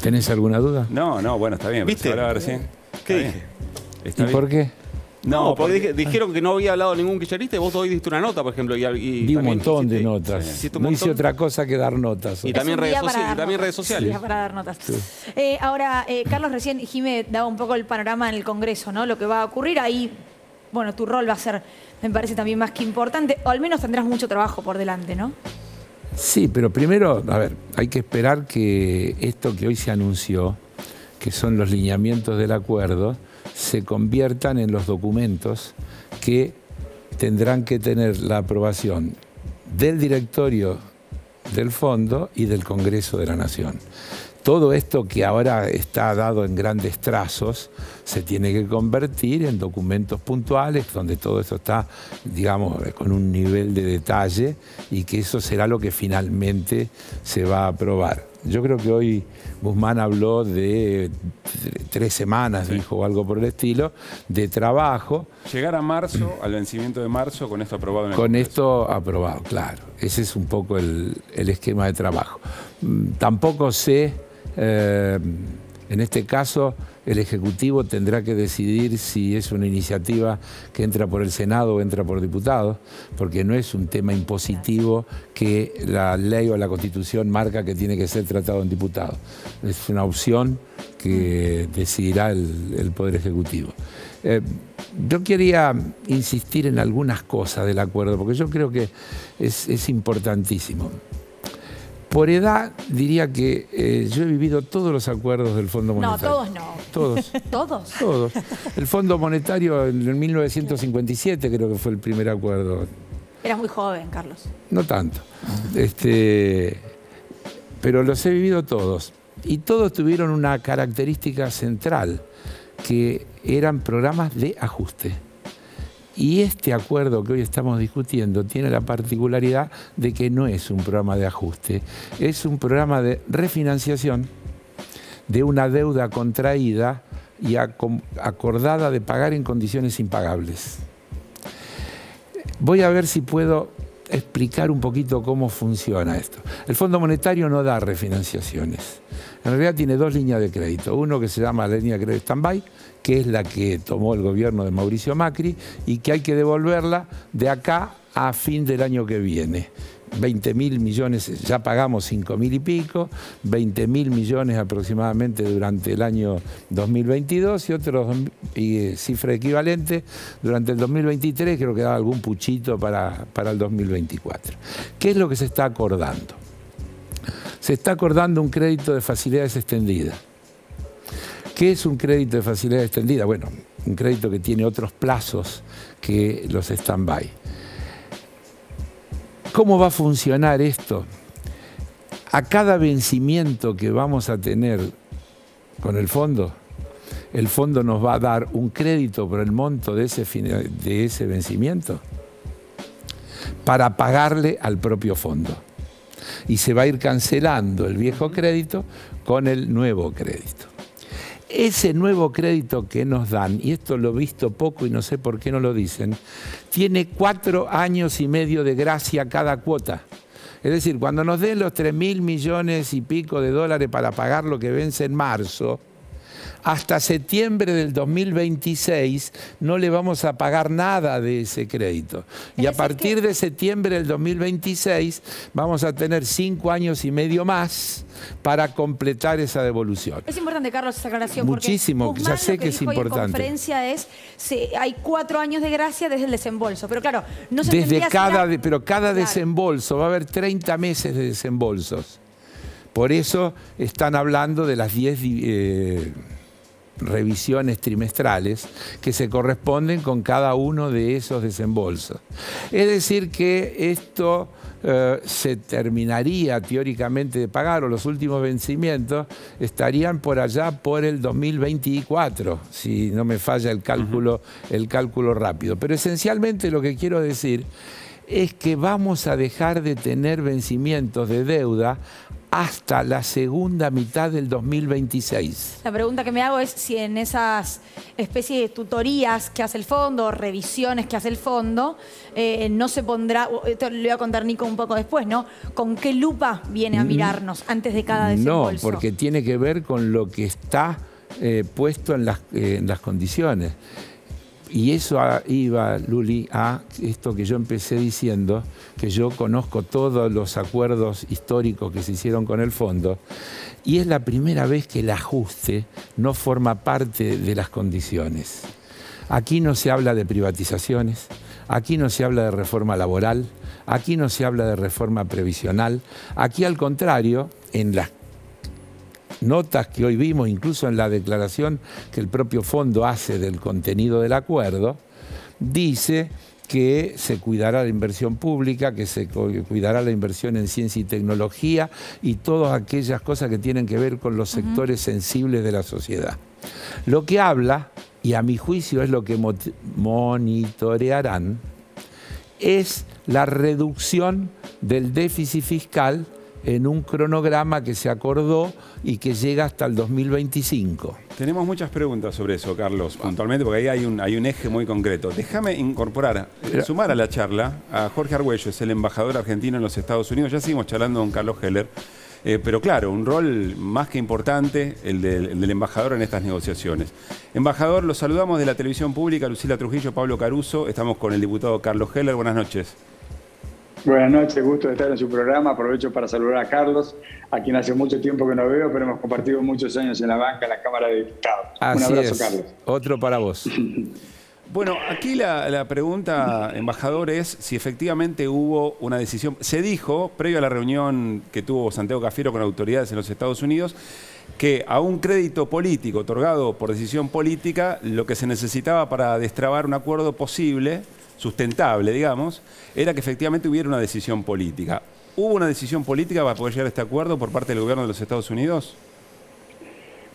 ¿Tenés alguna duda? No, bueno, está bien. ¿Viste? Hablaba recién. ¿Qué dije? ¿Y por qué? No, porque dijeron que no había hablado ningún kirchnerista y vos hoy diste una nota, por ejemplo. Di un montón de notas. No hice otra cosa que dar notas. Y también redes sociales. Sí, para dar notas. Sí. Ahora, Carlos, recién Jimé daba un poco el panorama en el Congreso, ¿no? Lo que va a ocurrir ahí, bueno, tu rol va a ser, me parece también más que importante, o al menos tendrás mucho trabajo por delante, ¿no? Sí, pero primero, a ver, hay que esperar que esto que hoy se anunció, que son los lineamientos del acuerdo, se conviertan en los documentos que tendrán que tener la aprobación del directorio del Fondo y del Congreso de la Nación. Todo esto que ahora está dado en grandes trazos se tiene que convertir en documentos puntuales donde todo esto está, digamos, con un nivel de detalle y que eso será lo que finalmente se va a aprobar. Yo creo que hoy Guzmán habló de 3 semanas, dijo algo por el estilo, de trabajo. Llegar a marzo, al vencimiento de marzo, con esto aprobado en el Con Congreso. esto aprobado, claro. Ese es un poco el esquema de trabajo. Tampoco sé En este caso, el Ejecutivo tendrá que decidir si es una iniciativa que entra por el Senado o entra por diputados, porque no es un tema impositivo que la ley o la Constitución marca que tiene que ser tratado en diputados. Es una opción que decidirá el Poder Ejecutivo. Yo quería insistir en algunas cosas del acuerdo, porque yo creo que es importantísimo. Por edad, diría que yo he vivido todos los acuerdos del Fondo Monetario. No, todos no. Todos. ¿Todos? Todos. El Fondo Monetario en 1957 creo que fue el primer acuerdo. Eras muy joven, Carlos. No tanto. Pero los he vivido todos. Y todos tuvieron una característica central, que eran programas de ajuste. Y este acuerdo que hoy estamos discutiendo tiene la particularidad de que no es un programa de ajuste, es un programa de refinanciación de una deuda contraída y acordada de pagar en condiciones impagables. Voy a ver si puedo explicar un poquito cómo funciona esto. El Fondo Monetario no da refinanciaciones. En realidad tiene dos líneas de crédito. Uno que se llama la línea de crédito stand-by, que es la que tomó el gobierno de Mauricio Macri y que hay que devolverla de acá a fin del año que viene. 20.000 millones, ya pagamos 5.000 y pico, 20.000 millones aproximadamente durante el año 2022 y otros cifra equivalente durante el 2023, creo que daba algún puchito para el 2024. ¿Qué es lo que se está acordando? Se está acordando un crédito de facilidades extendidas. ¿Qué es un crédito de facilidades extendidas? Bueno, un crédito que tiene otros plazos que los stand-by. ¿Cómo va a funcionar esto? A cada vencimiento que vamos a tener con el fondo nos va a dar un crédito por el monto de ese vencimiento para pagarle al propio fondo. Y se va a ir cancelando el viejo crédito con el nuevo crédito. Ese nuevo crédito que nos dan, y esto lo he visto poco y no sé por qué no lo dicen, tiene 4 años y medio de gracia cada cuota. Es decir, cuando nos den los 3.000 millones y pico de dólares para pagar lo que vence en marzo, hasta septiembre del 2026 no le vamos a pagar nada de ese crédito. Y a partir de septiembre del 2026 vamos a tener 5 años y medio más para completar esa devolución. Es importante, Carlos, esa aclaración. Muchísimo, porque ya sé que es dijo importante. En conferencia es, hay 4 años de gracia desde el desembolso. Pero claro, no se pero cada desembolso va a haber 30 meses de desembolsos. Por eso están hablando de las 10 revisiones trimestrales que se corresponden con cada uno de esos desembolsos. Es decir que esto se terminaría teóricamente de pagar, o los últimos vencimientos estarían por allá por el 2024, si no me falla el cálculo rápido. Pero esencialmente lo que quiero decir es que vamos a dejar de tener vencimientos de deuda hasta la segunda mitad del 2026. La pregunta que me hago es si en esas especies de tutorías que hace el fondo, revisiones que hace el fondo, no se pondrá, esto le voy a contar Nico un poco después, ¿no? ¿Con qué lupa viene a mirarnos antes de cada desembolso? No, porque tiene que ver con lo que está puesto en las condiciones. Y eso iba, Luli, a esto que yo empecé diciendo, que yo conozco todos los acuerdos históricos que se hicieron con el fondo, y es la primera vez que el ajuste no forma parte de las condiciones. Aquí no se habla de privatizaciones, aquí no se habla de reforma laboral, aquí no se habla de reforma previsional, aquí al contrario, en las notas que hoy vimos, incluso en la declaración que el propio fondo hace del contenido del acuerdo, dice que se cuidará la inversión pública, que se cuidará la inversión en ciencia y tecnología y todas aquellas cosas que tienen que ver con los sectores sensibles de la sociedad. Lo que habla, y a mi juicio es lo que monitorearán, es la reducción del déficit fiscal en un cronograma que se acordó y que llega hasta el 2025. Tenemos muchas preguntas sobre eso, Carlos, puntualmente, porque ahí hay un eje muy concreto. Déjame incorporar, sumar a la charla a Jorge Argüello, es el embajador argentino en los Estados Unidos. Ya seguimos charlando con Carlos Heller. Pero claro, un rol más que importante el del embajador en estas negociaciones. Embajador, los saludamos de la televisión pública, Lucila Trujillo, Pablo Caruso. Estamos con el diputado Carlos Heller. Buenas noches. Buenas noches, gusto de estar en su programa. Aprovecho para saludar a Carlos, a quien hace mucho tiempo que no veo, pero hemos compartido muchos años en la banca, en la Cámara de Diputados. Así un abrazo, es. Carlos. Otro para vos. Bueno, aquí la pregunta, embajador, es si efectivamente hubo una decisión. Se dijo, previo a la reunión que tuvo Santiago Cafiero con autoridades en los Estados Unidos, que a un crédito político otorgado por decisión política, lo que se necesitaba para destrabar un acuerdo posible, sustentable, digamos, era que efectivamente hubiera una decisión política. ¿Hubo una decisión política para poder llegar a este acuerdo por parte del gobierno de los Estados Unidos?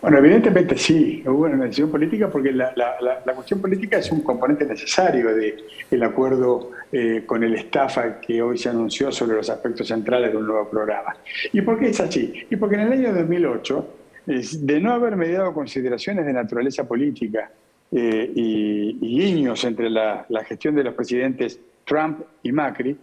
Bueno, evidentemente sí, hubo una decisión política porque la cuestión política es un componente necesario del acuerdo con el staff que hoy se anunció sobre los aspectos centrales de un nuevo programa. ¿Y por qué es así? Y porque en el año 2008, de no haber mediado consideraciones de naturaleza política y guiños entre la gestión de los presidentes Trump y Macri,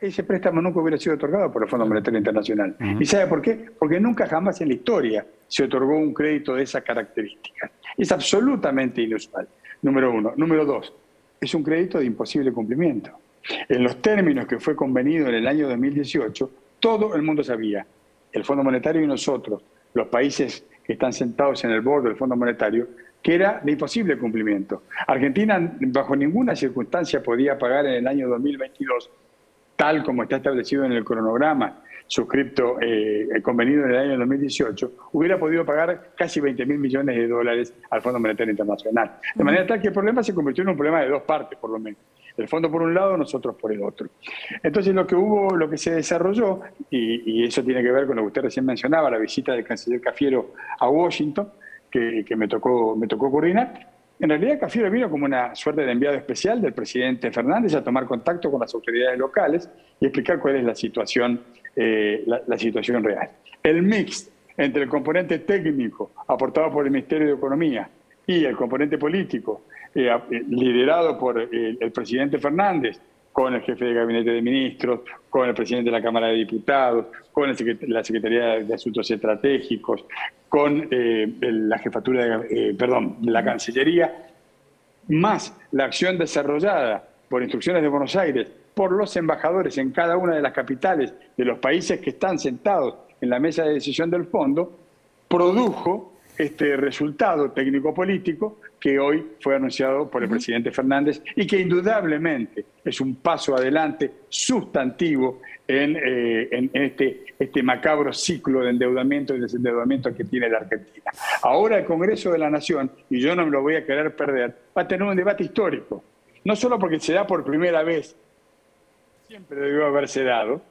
ese préstamo nunca hubiera sido otorgado por el Fondo Monetario Internacional. ¿Y sabe por qué? Porque nunca jamás en la historia se otorgó un crédito de esas características. Es absolutamente inusual, número uno. Número dos, es un crédito de imposible cumplimiento. En los términos que fue convenido en el año 2018, todo el mundo sabía, el Fondo Monetario y nosotros, los países que están sentados en el borde del Fondo Monetario, que era de imposible cumplimiento. Argentina bajo ninguna circunstancia podía pagar en el año 2022, tal como está establecido en el cronograma suscripto, convenido en el año 2018, hubiera podido pagar casi 20.000 millones de dólares al Fondo Monetario Internacional. De manera tal que el problema se convirtió en un problema de dos partes, por lo menos. El fondo por un lado, nosotros por el otro. Entonces lo que se desarrolló, y eso tiene que ver con lo que usted recién mencionaba, la visita del canciller Cafiero a Washington, que me tocó coordinar. En realidad Cafiero vino como una suerte de enviado especial del presidente Fernández a tomar contacto con las autoridades locales y explicar cuál es la situación real. El mix entre el componente técnico aportado por el Ministerio de Economía y el componente político liderado por el presidente Fernández, con el jefe de gabinete de ministros, con el presidente de la Cámara de Diputados, con la Secretaría de Asuntos Estratégicos, con la jefatura de la Cancillería, más la acción desarrollada por instrucciones de Buenos Aires por los embajadores en cada una de las capitales de los países que están sentados en la mesa de decisión del fondo, produjo este resultado técnico-político que hoy fue anunciado por el presidente Fernández y que indudablemente es un paso adelante sustantivo en este macabro ciclo de endeudamiento y desendeudamiento que tiene la Argentina. Ahora el Congreso de la Nación, y yo no me lo voy a querer perder, va a tener un debate histórico, no solo porque se da por primera vez, siempre debió haberse dado,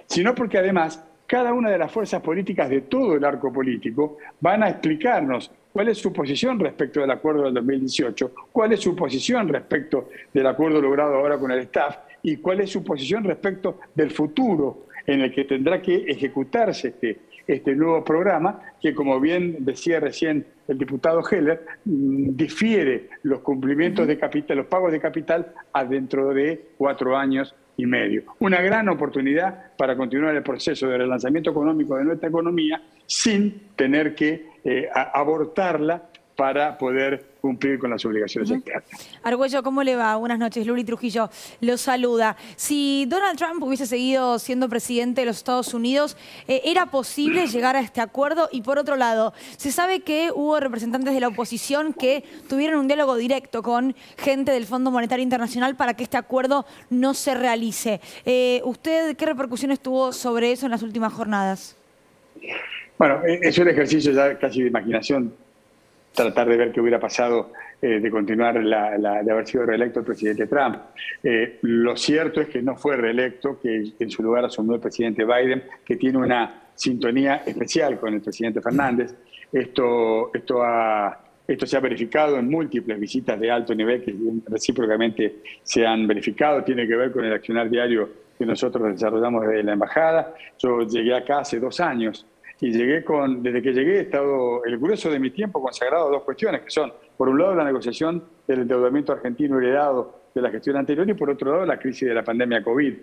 sino porque además cada una de las fuerzas políticas de todo el arco político van a explicarnos cuál es su posición respecto del acuerdo del 2018, cuál es su posición respecto del acuerdo logrado ahora con el staff y cuál es su posición respecto del futuro en el que tendrá que ejecutarse este nuevo programa que, como bien decía recién el diputado Heller, difiere los cumplimientos de capital, los pagos de capital a dentro de 4 años y medio. Una gran oportunidad para continuar el proceso de relanzamiento económico de nuestra economía sin tener que abortarla para poder cumplir con las obligaciones externas. Argüello, ¿cómo le va? Buenas noches. Luli Trujillo lo saluda. Si Donald Trump hubiese seguido siendo presidente de los Estados Unidos, ¿era posible llegar a este acuerdo? Y por otro lado, se sabe que hubo representantes de la oposición que tuvieron un diálogo directo con gente del Fondo Monetario Internacional para que este acuerdo no se realice. ¿Usted qué repercusiones tuvo sobre eso en las últimas jornadas? Bueno, es un ejercicio ya casi de imaginación tratar de ver qué hubiera pasado de continuar de haber sido reelecto el presidente Trump. Lo cierto es que no fue reelecto, que en su lugar asumió el presidente Biden, que tiene una sintonía especial con el presidente Fernández. Esto se ha verificado en múltiples visitas de alto nivel que recíprocamente se han verificado. Tiene que ver con el accionar diario que nosotros desarrollamos desde la embajada. Yo llegué acá hace 2 años. Y desde que llegué he estado el grueso de mi tiempo consagrado a 2 cuestiones, que son, por un lado, la negociación del endeudamiento argentino heredado de la gestión anterior y, por otro lado, la crisis de la pandemia COVID.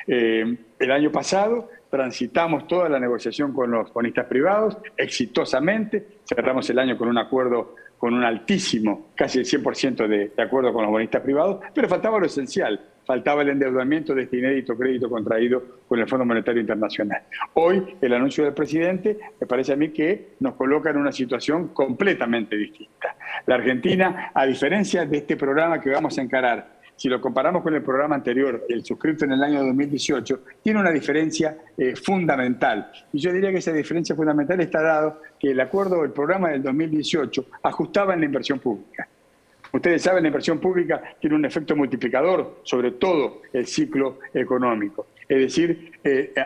El año pasado transitamos toda la negociación con los bonistas privados exitosamente, cerramos el año con un acuerdo con un altísimo, casi el 100% de acuerdo con los bonistas privados, pero faltaba lo esencial, faltaba el endeudamiento de este inédito crédito contraído con el Fondo Monetario Internacional. Hoy el anuncio del presidente me parece a mí que nos coloca en una situación completamente distinta. La Argentina, a diferencia de este programa que vamos a encarar, si lo comparamos con el programa anterior, el suscrito en el año 2018, tiene una diferencia fundamental. Y yo diría que esa diferencia fundamental está dado que el acuerdo, el programa del 2018, ajustaba en la inversión pública. Ustedes saben, la inversión pública tiene un efecto multiplicador sobre todo el ciclo económico. Es decir,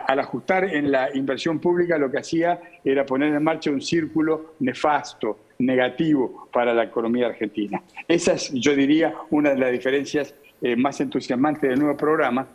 al ajustar en la inversión pública lo que hacía era poner en marcha un círculo nefasto, negativo para la economía argentina. Esa es, yo diría, una de las diferencias más entusiasmantes del nuevo programa.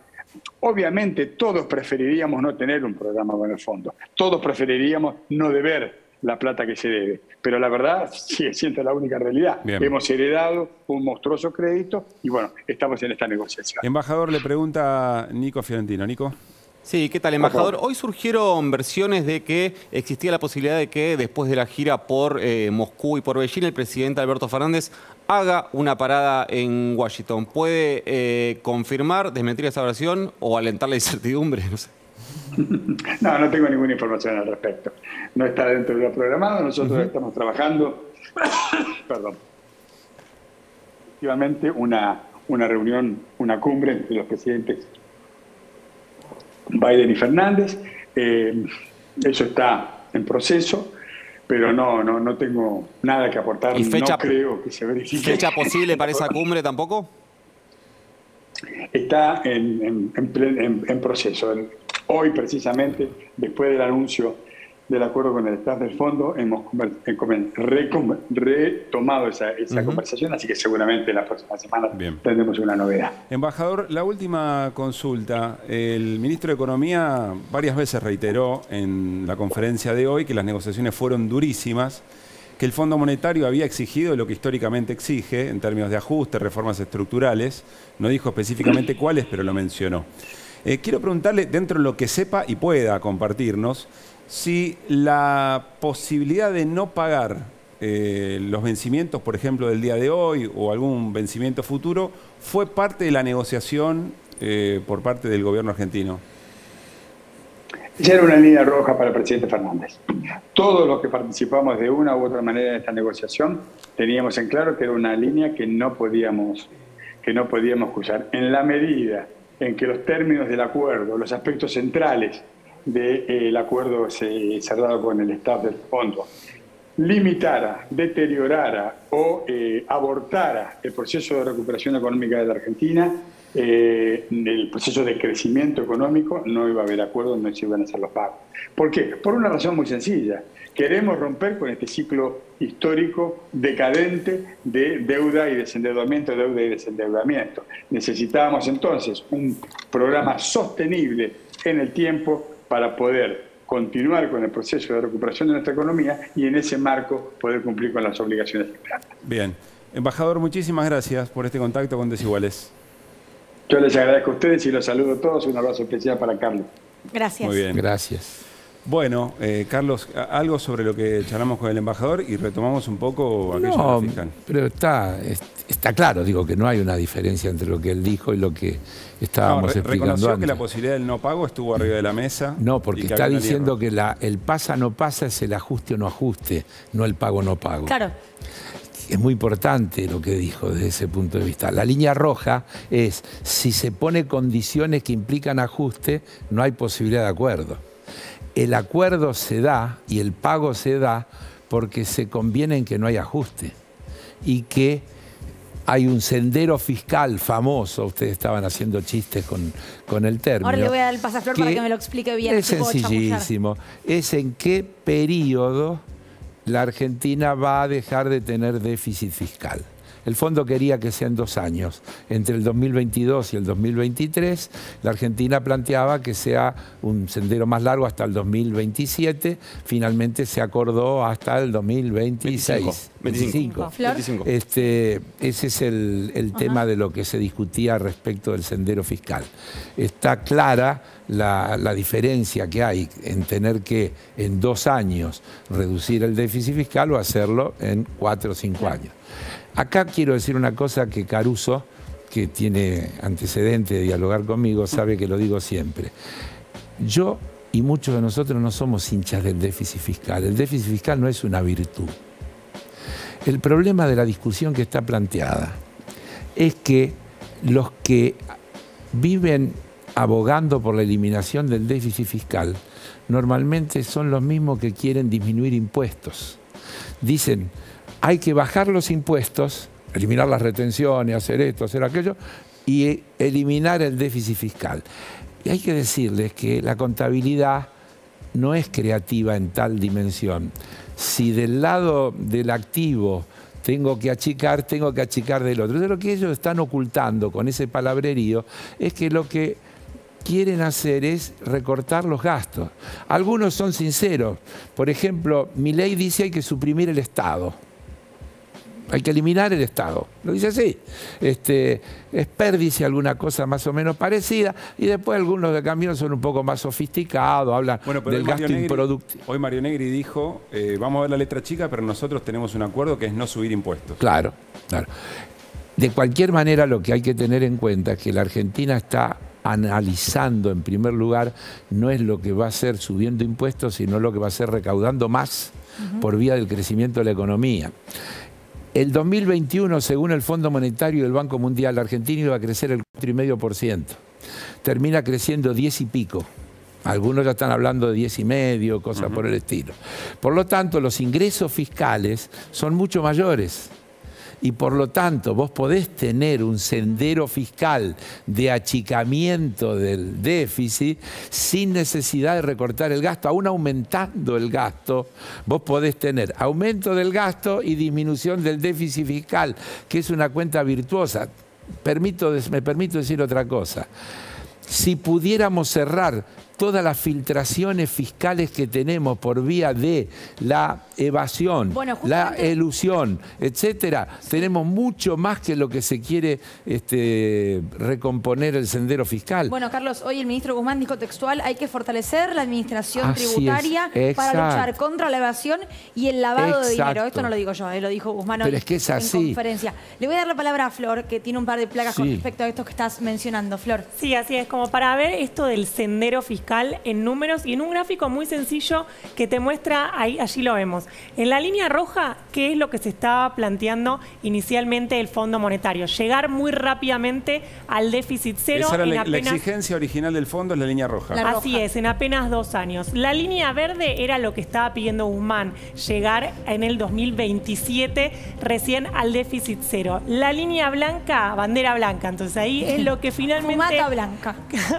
Obviamente todos preferiríamos no tener un programa con el fondo, todos preferiríamos no deber la plata que se debe, pero la verdad sigue siendo la única realidad. Bien. Hemos heredado un monstruoso crédito y bueno, estamos en esta negociación. Embajador, le pregunta Nico Fiorentino. Nico. Sí, ¿qué tal, embajador? Hoy surgieron versiones de que existía la posibilidad de que después de la gira por Moscú y por Beijing, el presidente Alberto Fernández haga una parada en Washington. ¿Puede confirmar, desmentir esa versión o alentar la incertidumbre? No sé. No, no tengo ninguna información al respecto. No está dentro de lo programado, nosotros estamos trabajando, perdón, efectivamente una reunión, una cumbre entre los presidentes Biden y Fernández. Eso está en proceso, pero no tengo nada que aportar. ¿Y fecha, no creo que se verifique. ¿Fecha posible para esa cumbre tampoco? Está en proceso. Hoy, precisamente, después del anuncio del acuerdo con el staff del fondo, hemos retomado esa conversación, así que seguramente la próxima semana tendremos una novedad. Embajador, la última consulta. El ministro de Economía varias veces reiteró en la conferencia de hoy que las negociaciones fueron durísimas, que el Fondo Monetario había exigido lo que históricamente exige en términos de ajuste, reformas estructurales. No dijo específicamente cuáles, pero lo mencionó. Quiero preguntarle, dentro de lo que sepa y pueda compartirnos, si la posibilidad de no pagar los vencimientos, por ejemplo, del día de hoy o algún vencimiento futuro, fue parte de la negociación por parte del gobierno argentino. Esa era una línea roja para el presidente Fernández. Todos los que participamos de una u otra manera en esta negociación teníamos en claro que era una línea que no podíamos cruzar. En la medida en que los términos del acuerdo, los aspectos centrales del acuerdo cerrado con el staff del fondo, limitara, deteriorara o abortara el proceso de recuperación económica de la Argentina, el proceso de crecimiento económico, no iba a haber acuerdo, no se iban a hacer los pagos. ¿Por qué? Por una razón muy sencilla. Queremos romper con este ciclo histórico decadente de deuda y desendeudamiento, deuda y desendeudamiento. Necesitábamos entonces un programa sostenible en el tiempo para poder continuar con el proceso de recuperación de nuestra economía y en ese marco poder cumplir con las obligaciones externas. Bien. Embajador, muchísimas gracias por este contacto con Desiguales. Yo les agradezco a ustedes y los saludo a todos. Un abrazo especial para Carlos. Gracias. Muy bien. Gracias. Bueno, Carlos, algo sobre lo que charlamos con el embajador y retomamos un poco aquello fiscal. Pero está claro, digo, que no hay una diferencia entre lo que él dijo y lo que estábamos explicando reconoció antes. Que la posibilidad del no pago estuvo arriba de la mesa. No, porque está diciendo que el pasa no pasa es el ajuste o no ajuste, no el pago no pago. Claro. Es muy importante lo que dijo desde ese punto de vista. La línea roja es, si se pone condiciones que implican ajuste, no hay posibilidad de acuerdo. El acuerdo se da y el pago se da porque se conviene en que no hay ajuste y que hay un sendero fiscal famoso. Ustedes estaban haciendo chistes con el término. Ahora le voy a dar el pasaflor para que me lo explique bien. Es sencillísimo. Es en qué periodo la Argentina va a dejar de tener déficit fiscal. El fondo quería que sea en 2 años. Entre el 2022 y el 2023, la Argentina planteaba que sea un sendero más largo hasta el 2027. Finalmente se acordó hasta el 2026. 25. Ese es el tema de lo que se discutía respecto del sendero fiscal. Está clara la diferencia que hay en tener que en 2 años reducir el déficit fiscal o hacerlo en 4 o 5 años. Acá quiero decir una cosa que Caruso, que tiene antecedente de dialogar conmigo, sabe que lo digo siempre. Yo y muchos de nosotros no somos hinchas del déficit fiscal. El déficit fiscal no es una virtud. El problema de la discusión que está planteada es que los que viven abogando por la eliminación del déficit fiscal normalmente son los mismos que quieren disminuir impuestos. Dicen, hay que bajar los impuestos, eliminar las retenciones, hacer esto, hacer aquello, y eliminar el déficit fiscal. Y hay que decirles que la contabilidad no es creativa en tal dimensión. Si del lado del activo tengo que achicar del otro. Entonces, lo que ellos están ocultando con ese palabrerío es que lo que quieren hacer es recortar los gastos. Algunos son sinceros. Por ejemplo, Milei dice que hay que suprimir el Estado. Hay que eliminar el Estado. Lo dice así. Espérdice alguna cosa más o menos parecida. Y después algunos de cambio son un poco más sofisticados, hablan del gasto improductivo. Hoy Mario Negri dijo, vamos a ver la letra chica, pero nosotros tenemos un acuerdo que es no subir impuestos. Claro, claro. De cualquier manera, lo que hay que tener en cuenta es que la Argentina está analizando, en primer lugar, no es lo que va a hacer subiendo impuestos, sino lo que va a hacer recaudando más por vía del crecimiento de la economía. El 2021, según el Fondo Monetario y el Banco Mundial, la Argentina iba a crecer el 4,5%. Termina creciendo 10 y pico. Algunos ya están hablando de 10,5, cosas por el estilo. Por lo tanto, los ingresos fiscales son mucho mayores. Y por lo tanto, vos podés tener un sendero fiscal de achicamiento del déficit sin necesidad de recortar el gasto. Aún aumentando el gasto, vos podés tener aumento del gasto y disminución del déficit fiscal, que es una cuenta virtuosa. Me permito decir otra cosa. Si pudiéramos cerrar todas las filtraciones fiscales que tenemos por vía de la evasión, la elusión, etcétera, tenemos mucho más que lo que se quiere recomponer el sendero fiscal. Bueno, Carlos, hoy el ministro Guzmán dijo textual, hay que fortalecer la administración tributaria para luchar contra la evasión y el lavado de dinero. Esto no lo digo yo, lo dijo Guzmán hoy en conferencia. Le voy a dar la palabra a Flor, que tiene un par de placas con respecto a esto que estás mencionando. Flor. Sí, así es, como para ver esto del sendero fiscal en números y en un gráfico muy sencillo que te muestra, allí lo vemos. En la línea roja, ¿qué es lo que se estaba planteando inicialmente el Fondo Monetario? Llegar muy rápidamente al déficit cero. Esa era la exigencia original del fondo, es la línea roja. Así es, en apenas 2 años. La línea verde era lo que estaba pidiendo Guzmán, llegar en el 2027 recién al déficit cero. La línea blanca, bandera blanca, entonces ahí es lo que finalmente... Fumata blanca.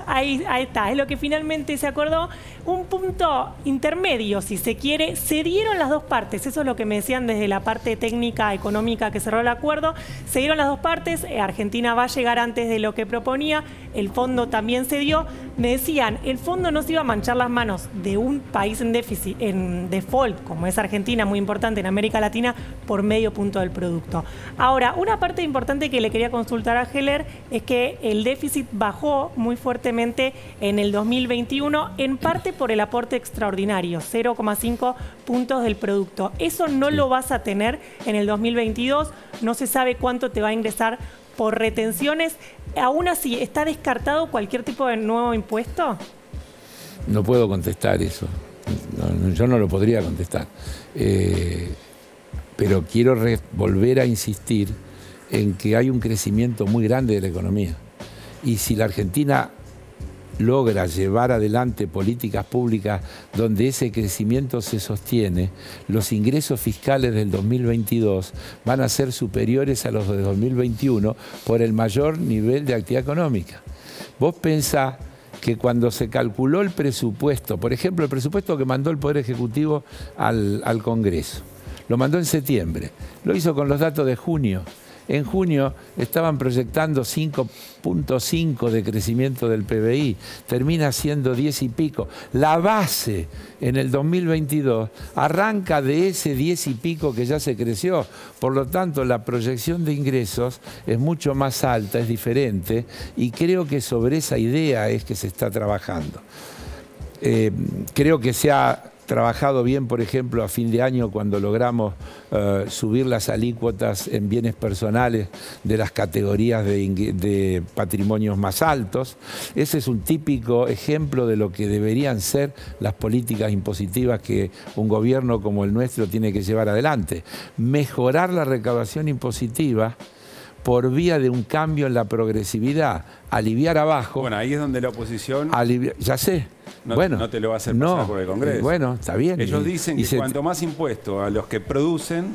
Ahí está, es lo que finalmente se acordó, un punto intermedio, si se quiere. Se dieron las dos partes, eso es lo que me decían desde la parte técnica, económica que cerró el acuerdo. Se dieron las dos partes, Argentina va a llegar antes de lo que proponía, el fondo también se dio. Me decían, el fondo no se iba a manchar las manos de un país en déficit, en default, como es Argentina, muy importante en América Latina, por medio punto del producto. Ahora, una parte importante que le quería consultar a Heller es que el déficit bajó muy fuertemente en el 2021, en parte por el aporte extraordinario, 0,5 puntos del producto. Eso no lo vas a tener en el 2022, no se sabe cuánto te va a ingresar por retenciones. Aún así, ¿está descartado cualquier tipo de nuevo impuesto? No puedo contestar eso. Yo no lo podría contestar. Pero quiero volver a insistir en que hay un crecimiento muy grande de la economía. Y si la Argentina logra llevar adelante políticas públicas donde ese crecimiento se sostiene, los ingresos fiscales del 2022 van a ser superiores a los de 2021 por el mayor nivel de actividad económica. Vos pensás que cuando se calculó el presupuesto, por ejemplo, el presupuesto que mandó el Poder Ejecutivo al Congreso, lo mandó en septiembre, lo hizo con los datos de junio. En junio estaban proyectando 5,5 de crecimiento del PBI, termina siendo 10 y pico. La base en el 2022 arranca de ese 10 y pico que ya se creció. Por lo tanto, la proyección de ingresos es mucho más alta, es diferente, y creo que sobre esa idea es que se está trabajando. Creo que se ha trabajado bien, por ejemplo, a fin de año cuando logramos subir las alícuotas en bienes personales de las categorías de patrimonios más altos. Ese es un típico ejemplo de lo que deberían ser las políticas impositivas que un gobierno como el nuestro tiene que llevar adelante. Mejorar la recaudación impositiva por vía de un cambio en la progresividad, aliviar abajo. Bueno, ahí es donde la oposición... Ya sé. No, bueno, no te lo va a hacer pasar por el Congreso. Bueno, está bien. Ellos dicen que cuanto más impuestos a los que producen,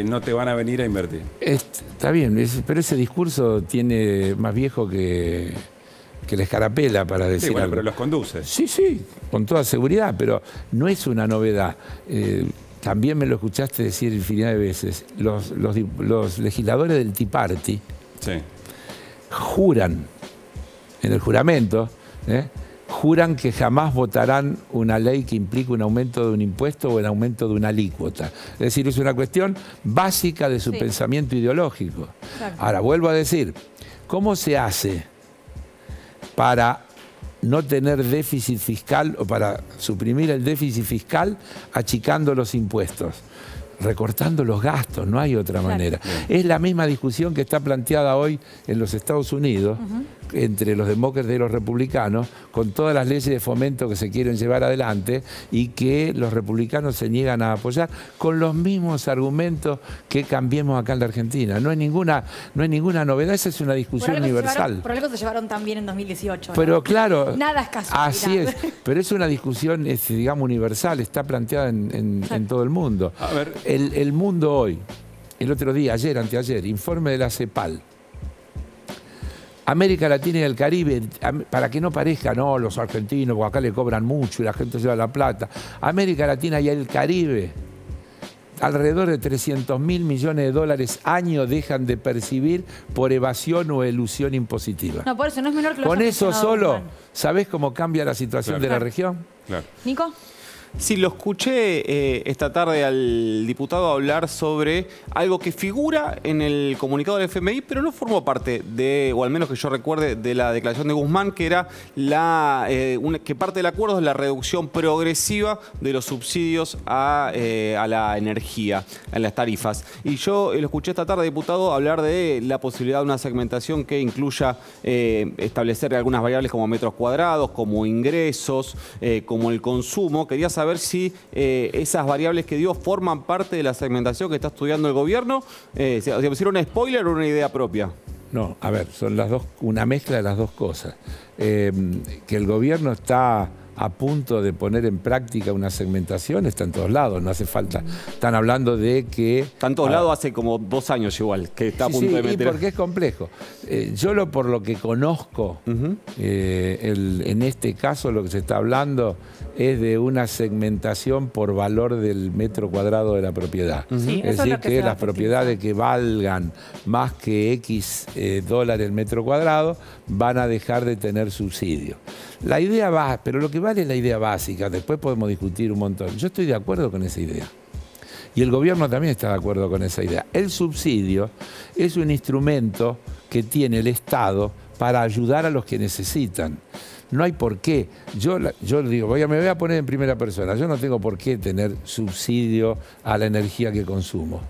no te van a venir a invertir. Está bien, pero ese discurso tiene más viejo que la escarapela, para decir algo. Pero los conduce. Sí, sí, con toda seguridad, pero no es una novedad. También me lo escuchaste decir infinidad de veces. Los legisladores del Tea Party juran, en el juramento, juran que jamás votarán una ley que implique un aumento de un impuesto o el aumento de una alícuota. Es decir, es una cuestión básica de su pensamiento ideológico. Claro. Ahora, vuelvo a decir, ¿cómo se hace para no tener déficit fiscal o para suprimir el déficit fiscal achicando los impuestos? Recortando los gastos, no hay otra manera. Es la misma discusión que está planteada hoy en los Estados Unidos, entre los demócratas y los republicanos, con todas las leyes de fomento que se quieren llevar adelante y que los republicanos se niegan a apoyar, con los mismos argumentos que cambiemos acá en la Argentina. No hay ninguna novedad, esa es una discusión universal. Por algo se llevaron también en 2018. Pero ¿no? claro, nada es casualidad. Así es, pero es una discusión, digamos, universal, está planteada en todo el mundo. A ver. El mundo hoy, el otro día, ayer, anteayer, informe de la CEPAL. América Latina y el Caribe, para que no parezca, no, los argentinos, porque acá le cobran mucho y la gente lleva la plata. América Latina y el Caribe, alrededor de 300.000 millones de dólares año dejan de percibir por evasión o elusión impositiva. No, por eso no es menor que lo Con haya eso mencionado solo, Guzmán. ¿sabés cómo cambia la situación de la región? Claro. ¿Nico? Sí, lo escuché esta tarde al diputado hablar sobre algo que figura en el comunicado del FMI, pero no formó parte de, o al menos que yo recuerde, de la declaración de Guzmán, que era que parte del acuerdo es la reducción progresiva de los subsidios a la energía, a las tarifas. Y yo lo escuché esta tarde, diputado, hablar de la posibilidad de una segmentación que incluya establecer algunas variables como metros cuadrados, como ingresos, como el consumo. Quería saber si esas variables que dio forman parte de la segmentación que está estudiando el gobierno. ¿Se pusieron un spoiler o una idea propia? No, a ver, son las dos, una mezcla de las dos cosas. Que el gobierno está a punto de poner en práctica una segmentación, está en todos lados, no hace falta. Están hablando de que... Está en todos lados hace como 2 años igual, que está a punto de meter... Sí, porque es complejo. Yo por lo que conozco, en este caso lo que se está hablando es de una segmentación por valor del metro cuadrado de la propiedad. Sí, es decir, que las propiedades que valgan más que X dólares el metro cuadrado van a dejar de tener subsidio. La idea va, pero lo que vale es la idea básica, después podemos discutir un montón. Yo estoy de acuerdo con esa idea. Y el gobierno también está de acuerdo con esa idea. El subsidio es un instrumento que tiene el Estado para ayudar a los que necesitan. No hay por qué. Yo digo, me voy a poner en primera persona. Yo no tengo por qué tener subsidio a la energía que consumo.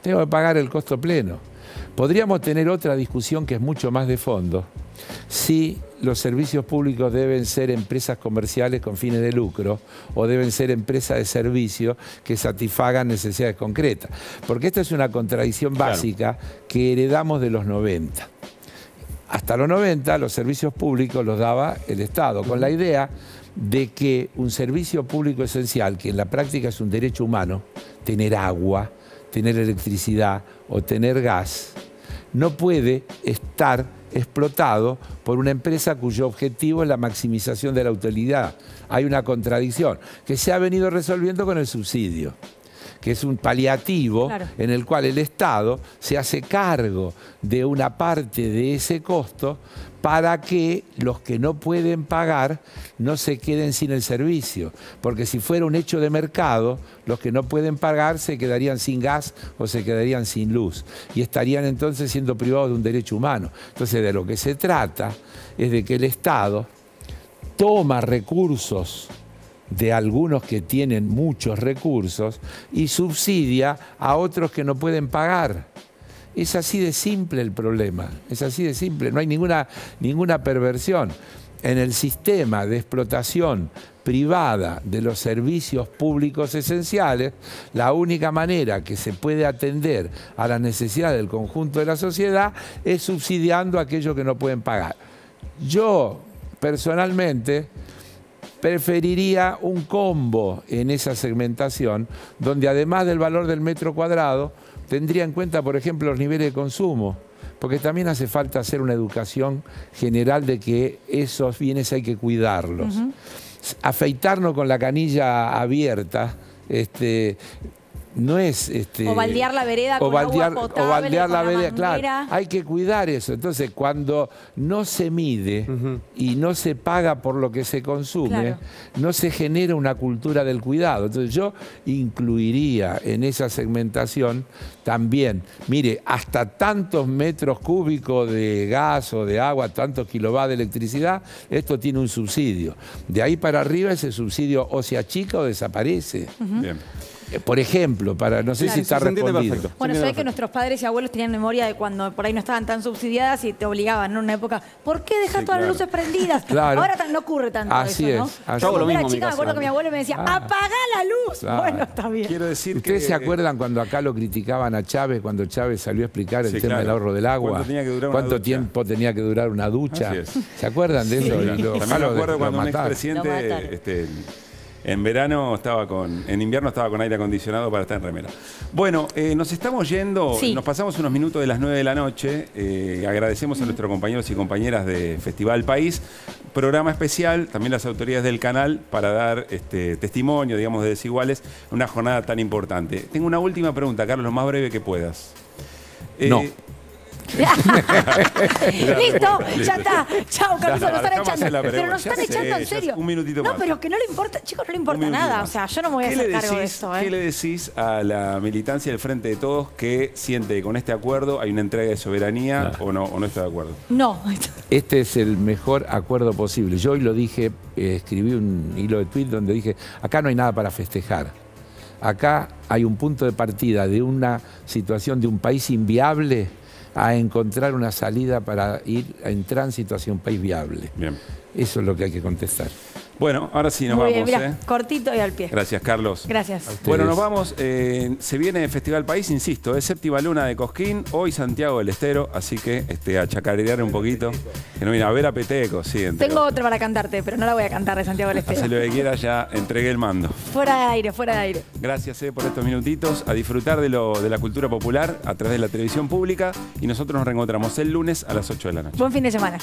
Tengo que pagar el costo pleno. Podríamos tener otra discusión que es mucho más de fondo. Si los servicios públicos deben ser empresas comerciales con fines de lucro o deben ser empresas de servicio que satisfagan necesidades concretas. Porque esta es una contradicción básica que heredamos de los 90. Hasta los 90 los servicios públicos los daba el Estado, con la idea de que un servicio público esencial, que en la práctica es un derecho humano, tener agua, tener electricidad o tener gas, no puede estar explotado por una empresa cuyo objetivo es la maximización de la utilidad. Hay una contradicción que se ha venido resolviendo con el subsidio. que es un paliativo en el cual el Estado se hace cargo de una parte de ese costo para que los que no pueden pagar no se queden sin el servicio. Porque si fuera un hecho de mercado, los que no pueden pagar se quedarían sin gas o se quedarían sin luz. Y estarían entonces siendo privados de un derecho humano. Entonces de lo que se trata es de que el Estado toma recursos de algunos que tienen muchos recursos y subsidia a otros que no pueden pagar. Es así de simple el problema, es así de simple, no hay ninguna perversión. En el sistema de explotación privada de los servicios públicos esenciales, la única manera que se puede atender a la necesidad del conjunto de la sociedad es subsidiando a aquellos que no pueden pagar. Yo, personalmente, preferiría un combo en esa segmentación, donde además del valor del metro cuadrado, tendría en cuenta, por ejemplo, los niveles de consumo, porque también hace falta hacer una educación general de que esos bienes hay que cuidarlos. Afeitarnos con la canilla abierta, no es... o baldear la vereda con agua potable, o baldear la vereda, manguera. claro. Hay que cuidar eso. Entonces, cuando no se mide y no se paga por lo que se consume, no se genera una cultura del cuidado. Entonces, yo incluiría en esa segmentación también, mire, hasta tantos metros cúbicos de gas o de agua, tantos kilovatios de electricidad, esto tiene un subsidio. De ahí para arriba ese subsidio o se achica o desaparece. Bien. Por ejemplo, no sé si está respondido. Bueno, sabés que nuestros padres y abuelos tenían memoria de cuando por ahí no estaban tan subsidiadas y te obligaban en una época, ¿por qué dejar todas las luces prendidas? Claro. Ahora no ocurre tanto Así eso, ¿no? es, así Yo cuando es. era chica me acuerdo que mi abuelo me decía, ¡apagá la luz! Claro. Bueno, está bien. Quiero decir ¿Ustedes se acuerdan cuando acá lo criticaban a Chávez, cuando Chávez salió a explicar el tema del ahorro del agua? ¿Cuánto tiempo tenía que durar una ducha? ¿Se acuerdan de eso? También me acuerdo cuando un expresidente... En verano en invierno estaba con aire acondicionado para estar en remera. Bueno, nos estamos yendo, nos pasamos unos minutos de las 9 de la noche. Agradecemos a nuestros compañeros y compañeras de Festival País. Programa especial, también las autoridades del canal, para dar testimonio, digamos, de Desiguales, en una jornada tan importante. Tengo una última pregunta, Carlos, lo más breve que puedas. No. Listo, ya está. Chao, Carlos, nos están echando. Pero nos están echando en serio. Un minutito más. No, pero que no le importa, chicos, no le importa nada. O sea, yo no me voy a hacer cargo de esto. ¿Qué le decís a la militancia del Frente de Todos que siente que con este acuerdo hay una entrega de soberanía o no está de acuerdo? No. Este es el mejor acuerdo posible. Yo hoy lo dije, escribí un hilo de tweet donde dije, acá no hay nada para festejar. Acá hay un punto de partida de una situación de un país inviable a encontrar una salida para ir en tránsito hacia un país viable. Bien. Eso es lo que hay que contestar. Bueno, ahora sí nos Muy vamos. bien, mirá, cortito y al pie. Gracias, Carlos. Gracias. Bueno, nos vamos. Se viene Festival País, insisto, es séptima luna de Cosquín, hoy Santiago del Estero, así que a chacarear un poquito. Que no viene a ver a Peteco, sí. Tengo otra para cantarte, pero no la voy a cantar de Santiago del Estero. Hacé lo que quieras, ya entregué el mando. Fuera de aire, fuera de aire. Gracias por estos minutitos, a disfrutar de la cultura popular a través de la televisión pública y nosotros nos reencontramos el lunes a las 8 de la noche. Buen fin de semana.